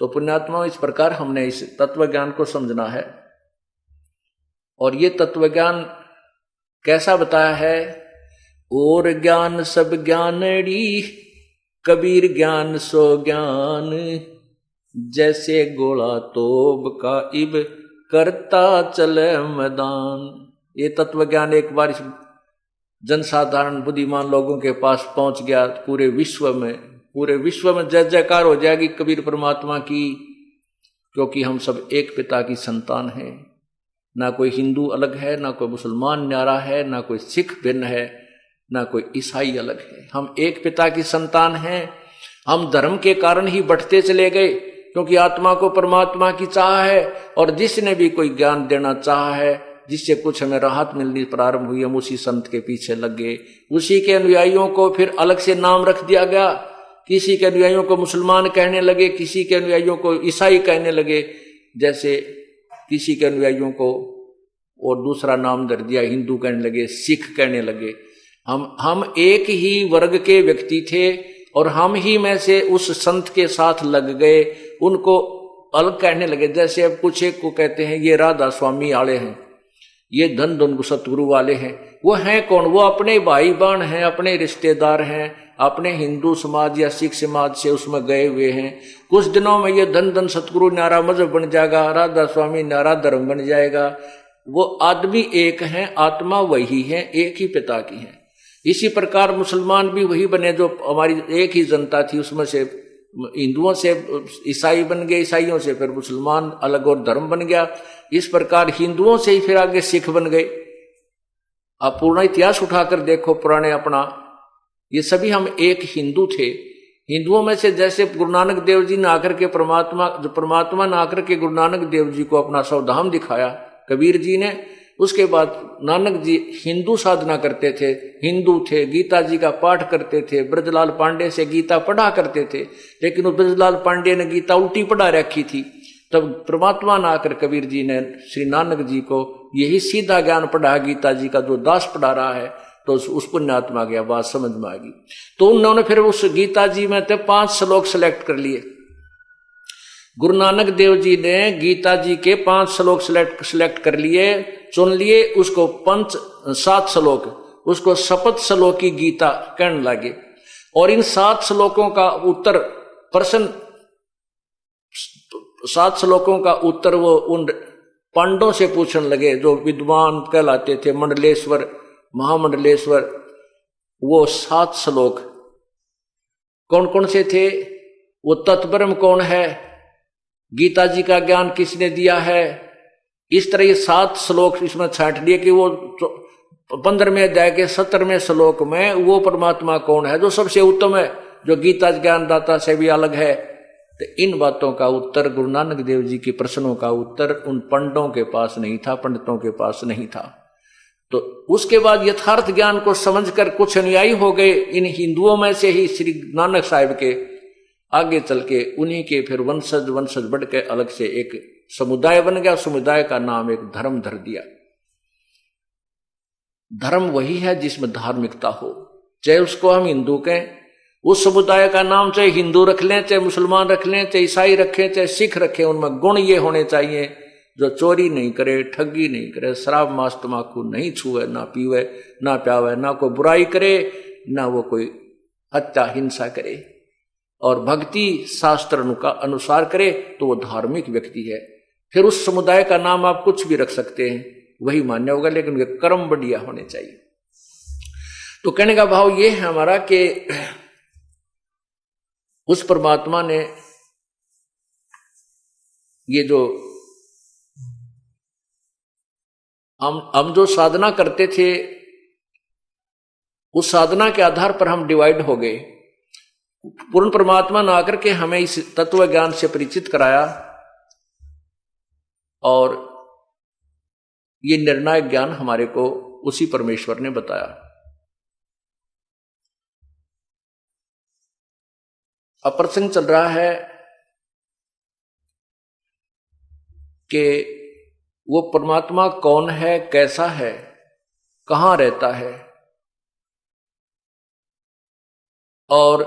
तो पुण्यात्मा, इस प्रकार हमने इस तत्व ज्ञान को समझना है। और ये तत्व ज्ञान कैसा बताया है? और ज्ञान सब ज्ञानड़ी, कबीर ज्ञान सो ज्ञान, जैसे गोला तोब का इब करता चले मैदान। ये तत्व ज्ञान एक बार जनसाधारण बुद्धिमान लोगों के पास पहुंच गया, पूरे विश्व में जय जयकार हो जाएगी कबीर परमात्मा की, क्योंकि हम सब एक पिता की संतान हैं। ना कोई हिंदू अलग है, ना कोई मुसलमान न्यारा है, ना कोई सिख भिन्न है, ना कोई ईसाई अलग है। हम एक पिता की संतान हैं। हम धर्म के कारण ही बढ़ते चले गए, क्योंकि आत्मा को परमात्मा की चाह है। और जिसने भी कोई ज्ञान देना चाहा है, जिससे कुछ हमें राहत मिलनी प्रारंभ हुई, हम उसी संत के पीछे लग गए। उसी के अनुयायियों को फिर अलग से नाम रख दिया गया। किसी के अनुयायियों को मुसलमान कहने लगे, किसी के अनुयायियों को ईसाई कहने लगे, जैसे किसी के अनुयायियों को और दूसरा नाम दे दिया, हिंदू कहने लगे, सिख कहने लगे। हम एक ही वर्ग के व्यक्ति थे और हम ही में से उस संत के साथ लग गए, उनको अलग कहने लगे। जैसे अब कुछ एक को कहते हैं ये राधा स्वामी वाले हैं, ये धन धन सतगुरु वाले हैं। वो हैं कौन? वो अपने भाई बहन हैं, अपने रिश्तेदार हैं, अपने हिंदू समाज या सिख समाज से उसमें गए हुए हैं। कुछ दिनों में ये धन धन सतगुरु न्यारा मजहब बन जाएगा, राधा स्वामी न्यारा धर्म बन जाएगा। वो आदमी एक हैं, आत्मा वही है, एक ही पिता की है। इसी प्रकार मुसलमान भी वही बने जो हमारी एक ही जनता थी, उसमें से हिंदुओं से ईसाई बन गए, ईसाइयों से फिर मुसलमान अलग और धर्म बन गया। इस प्रकार हिंदुओं से ही फिर आगे सिख बन गए। आप पूर्ण इतिहास उठाकर देखो पुराने अपना, ये सभी हम एक हिंदू थे। हिंदुओं में से जैसे गुरु नानक देव जी ने आकर के परमात्मा ने आकर के गुरु नानक देव जी को अपना सौधाम दिखाया, कबीर जी ने। उसके बाद नानक जी हिंदू साधना करते थे, हिंदू थे, गीता जी का पाठ करते थे, ब्रजलाल पांडे से गीता पढ़ा करते थे। लेकिन उस ब्रजलाल पांडे ने गीता उल्टी पढ़ा रखी थी। तब परमात्मा ने आकर कबीर जी ने श्री नानक जी को यही सीधा ज्ञान पढ़ा, गीता जी का जो दास पढ़ा रहा है, तो उस पुण्यात्मा की बात समझ में आ गई। तो उन्होंने फिर उस गीता जी में 5 श्लोक सेलेक्ट कर लिए। गुरु नानक देव जी ने गीता जी के 5 श्लोक सिलेक्ट कर लिए, चुन लिए। उसको 7 श्लोक, उसको शपथ श्लोक की गीता कहने लगे। और इन 7 श्लोकों का उत्तर प्रश्न, 7 श्लोकों का उत्तर वो उन पांडवों से पूछने लगे जो विद्वान कहलाते थे, मंडलेश्वर, महामंडलेश्वर। वो 7 श्लोक कौन कौन से थे? वो तत्ब्रह्म कौन है, गीता जी का ज्ञान किसने दिया है, इस तरह ये 7 श्लोक इसमें छांट लिए कि वो 15वें अध्याय के 17वें श्लोक में वो परमात्मा कौन है जो सबसे उत्तम है, जो गीता ज्ञानदाता से भी अलग है। तो इन बातों का उत्तर, गुरु नानक देव जी के प्रश्नों का उत्तर उन पंडितों के पास नहीं था, पंडितों के पास नहीं था। तो उसके बाद यथार्थ ज्ञान को समझकर कुछ अनुयायी हो गए इन हिंदुओं में से ही श्री नानक साहिब के। आगे चल के उन्हीं के फिर वंशज बढ़ के अलग से एक समुदाय बन गया। समुदाय का नाम एक धर्म धर दिया। धर्म वही है जिसमें धार्मिकता हो, चाहे उसको हम हिंदू कहें, उस समुदाय का नाम चाहे हिंदू रख लें, चाहे मुसलमान रख लें, चाहे ईसाई रखें, चाहे सिख रखें, उनमें गुण ये होने चाहिए जो चोरी नहीं करे, ठगी नहीं करे, शराब मांस तमाकू नहीं छुए, ना पीवे, ना प्यावे, ना कोई बुराई करे, ना वो कोई हत्या हिंसा करे, और भक्ति शास्त्र का अनुसार करे, तो वो धार्मिक व्यक्ति है। फिर उस समुदाय का नाम आप कुछ भी रख सकते हैं, वही मान्य होगा, लेकिन उनके कर्म बढ़िया होने चाहिए। तो कहने का भाव ये है हमारा कि उस परमात्मा ने ये जो हम जो साधना करते थे, उस साधना के आधार पर हम डिवाइड हो गए। पूर्ण परमात्मा ने आकर के हमें इस तत्व ज्ञान से परिचित कराया और ये निर्णायक ज्ञान हमारे को उसी परमेश्वर ने बताया। अब प्रसंग चल रहा है कि वो परमात्मा कौन है, कैसा है, कहां रहता है, और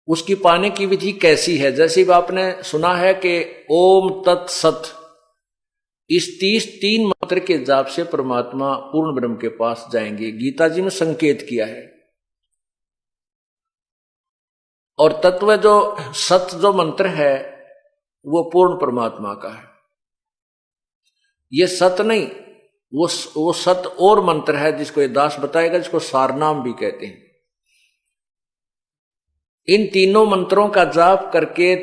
उसकी पाने की विधि कैसी है? जैसे आपने सुना है कि ओम तत्सत, इस 33 मंत्र के जाप से परमात्मा पूर्ण ब्रह्म के पास जाएंगे, गीता जी में संकेत किया है। और तत्व जो सत जो मंत्र है वो पूर्ण परमात्मा का है। ये सत नहीं, वो सत और मंत्र है जिसको ये दास बताएगा, जिसको सारनाम भी कहते हैं। इन तीनों मंत्रों का जाप करके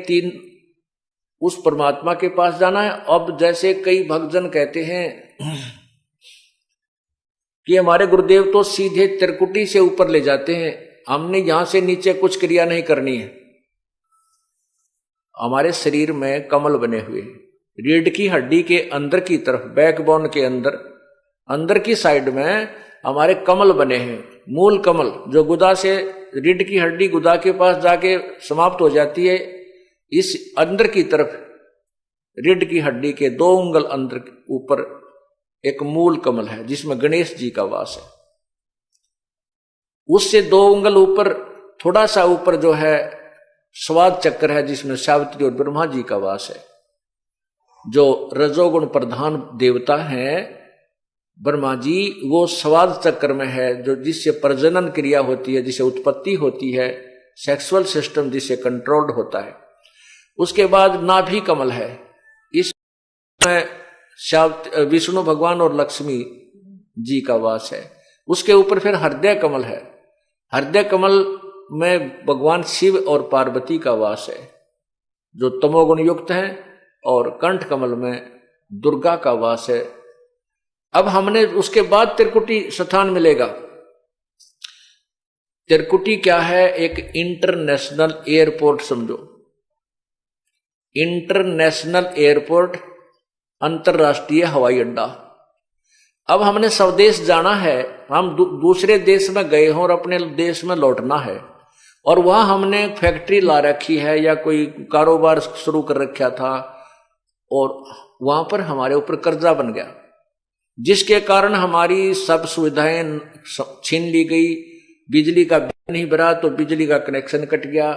उस परमात्मा के पास जाना है। अब जैसे कई भक्तजन कहते हैं कि हमारे गुरुदेव तो सीधे त्रिकुटी से ऊपर ले जाते हैं, हमने यहां से नीचे कुछ क्रिया नहीं करनी है। हमारे शरीर में कमल बने हुए, रीढ़ की हड्डी के अंदर की तरफ, बैकबोन के अंदर की साइड में हमारे कमल बने हैं, मूल कमल, जो गुदा से रीढ़ की हड्डी गुदा के पास जाके समाप्त हो जाती है। इस अंदर की तरफ रीढ़ की हड्डी के 2 उंगल अंदर ऊपर एक मूल कमल है जिसमें गणेश जी का वास है। उससे 2 उंगल ऊपर, थोड़ा सा ऊपर जो है स्वाद चक्र है जिसमें सावित्री और ब्रह्मा जी का वास है। जो रजोगुण प्रधान देवता हैं ब्रह्मा जी, वो स्वाद चक्र में है, जो जिससे प्रजनन क्रिया होती है, जिससे उत्पत्ति होती है, सेक्सुअल सिस्टम जिससे कंट्रोल्ड होता है। उसके बाद नाभि कमल है, इसमें विष्णु भगवान और लक्ष्मी जी का वास है। उसके ऊपर फिर हृदय कमल है, हृदय कमल में भगवान शिव और पार्वती का वास है जो तमोगुण युक्त है, और कंठ कमल में दुर्गा का वास है। अब हमने उसके बाद त्रिकुटी स्थान मिलेगा। त्रिकुटी क्या है? एक इंटरनेशनल एयरपोर्ट समझो, इंटरनेशनल एयरपोर्ट, अंतरराष्ट्रीय हवाई अड्डा। अब हमने स्वदेश जाना है, हम दूसरे देश में गए हों और अपने देश में लौटना है, और वहां हमने फैक्ट्री ला रखी है या कोई कारोबार शुरू कर रखा था, और वहां पर हमारे ऊपर कर्जा बन गया, जिसके कारण हमारी सब सुविधाएं छीन ली गई। बिजली का बिल नहीं भरा तो बिजली का कनेक्शन कट गया,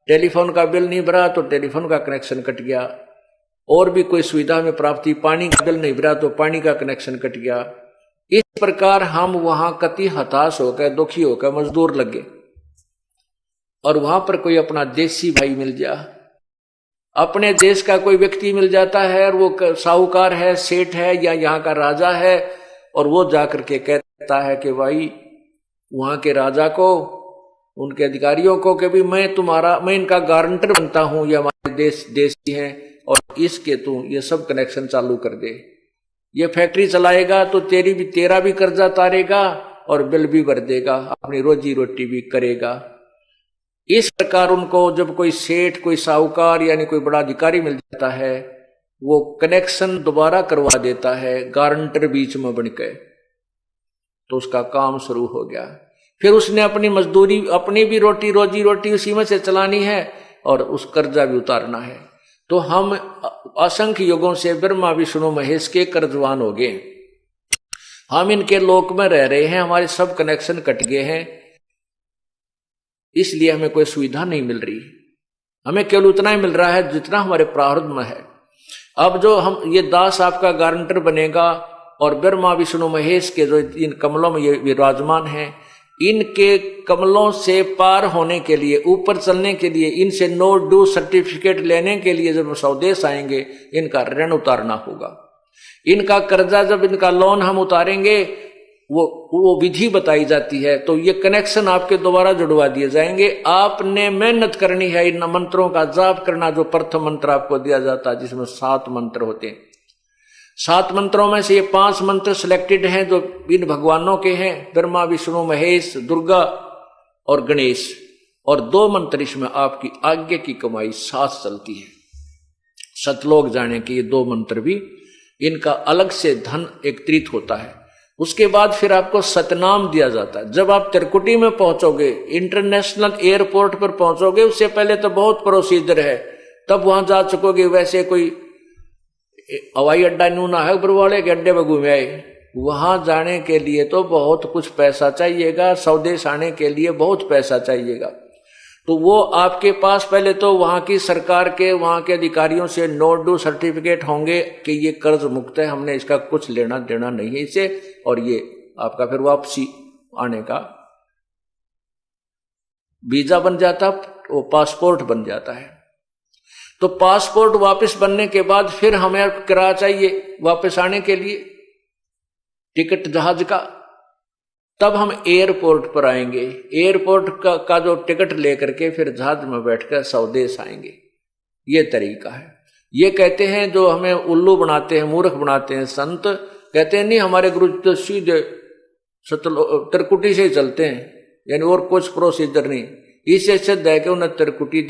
टेलीफोन का बिल नहीं भरा तो टेलीफोन का कनेक्शन कट गया, और भी कोई सुविधा में प्राप्ति, पानी का बिल नहीं भरा तो पानी का कनेक्शन कट गया। इस प्रकार हम वहां कति हताश होकर, दुखी होकर मजदूर लगे, और वहां पर कोई अपना देसी भाई मिल जाए, अपने देश का कोई व्यक्ति मिल जाता है, और वो साहूकार है, सेठ है, या यहाँ का राजा है, और वो जाकर के कहता है कि भाई वहां के राजा को, उनके अधिकारियों को कि भी मैं इनका गारंटर बनता हूं, ये हमारे देशी हैं, और इसके तू ये सब कनेक्शन चालू कर दे, ये फैक्ट्री चलाएगा तो तेरा भी कर्जा तारेगा और बिल भी भर देगा, अपनी रोजी रोटी भी करेगा। इस प्रकार उनको जब कोई सेठ, कोई साहूकार यानी कोई बड़ा अधिकारी मिल जाता है, वो कनेक्शन दोबारा करवा देता है गारंटर बीच में बनकर, तो उसका काम शुरू हो गया। फिर उसने अपनी मजदूरी, अपनी भी रोजी रोटी उसी में से चलानी है, और उस कर्जा भी उतारना है। तो हम असंख्य युगों से ब्रह्मा विष्णु महेश के कर्जवान हो गए, हम इनके लोक में रह रहे हैं, हमारे सब कनेक्शन कट गए हैं, इसलिए हमें कोई सुविधा नहीं मिल रही। हमें केवल उतना ही मिल रहा है जितना हमारे प्रारब्ध में है। अब जो हम ये दास आपका गारंटर बनेगा, और ब्रह्मा विष्णु महेश के जो इन कमलों में ये विराजमान हैं, इनके कमलों से पार होने के लिए, ऊपर चलने के लिए, इनसे नो ड्यू सर्टिफिकेट लेने के लिए जब स्वदेश आएंगे, इनका ऋण उतारना होगा। इनका कर्जा, जब इनका लोन हम उतारेंगे, वो विधि बताई जाती है, तो ये कनेक्शन आपके दोबारा जुड़वा दिए जाएंगे। आपने मेहनत करनी है, इन मंत्रों का जाप करना, जो प्रथम मंत्र आपको दिया जाता है, जिसमें 7 मंत्र होते हैं। 7 मंत्रों में से ये 5 मंत्र सिलेक्टेड हैं जो इन भगवानों के हैं, ब्रह्मा विष्णु महेश, दुर्गा और गणेश, और 2 मंत्र इसमें आपकी आज्ञा की कमाई साथ चलती है। सतलोक जाने के ये 2 मंत्र भी, इनका अलग से धन एकत्रित होता है। उसके बाद फिर आपको सतनाम दिया जाता है। जब आप त्रिकुटी में पहुंचोगे, इंटरनेशनल एयरपोर्ट पर पहुंचोगे, उससे पहले तो बहुत प्रोसीजर है, तब वहां जा चुकोगे। वैसे कोई हवाई अड्डा न्यू ना है ऊपर वाले के अड्डे में घूमे आए, वहां जाने के लिए तो बहुत कुछ पैसा चाहिएगा, स्वदेश आने के लिए बहुत पैसा चाहिएगा। तो वो आपके पास पहले तो वहां की सरकार के, वहां के अधिकारियों से नो ड्यू सर्टिफिकेट होंगे कि ये कर्ज मुक्त है, हमने इसका कुछ लेना देना नहीं है इसे, और ये आपका फिर वापसी आने का वीजा बन जाता, वो पासपोर्ट बन जाता है। तो पासपोर्ट वापस बनने के बाद फिर हमें किराया चाहिए वापस आने के लिए, टिकट जहाज का। तब हम एयरपोर्ट पर आएंगे, एयरपोर्ट का जो टिकट लेकर के फिर जहाज में बैठकर स्वदेश आएंगे। ये तरीका है। ये कहते हैं जो हमें उल्लू बनाते हैं, मूर्ख बनाते हैं संत, कहते हैं नहीं हमारे गुरु तो सीधे त्रिकुटी से ही चलते हैं, यानी और कुछ प्रोसीजर नहीं। इससे सिद्ध है कि उन्हें त्रिकुटी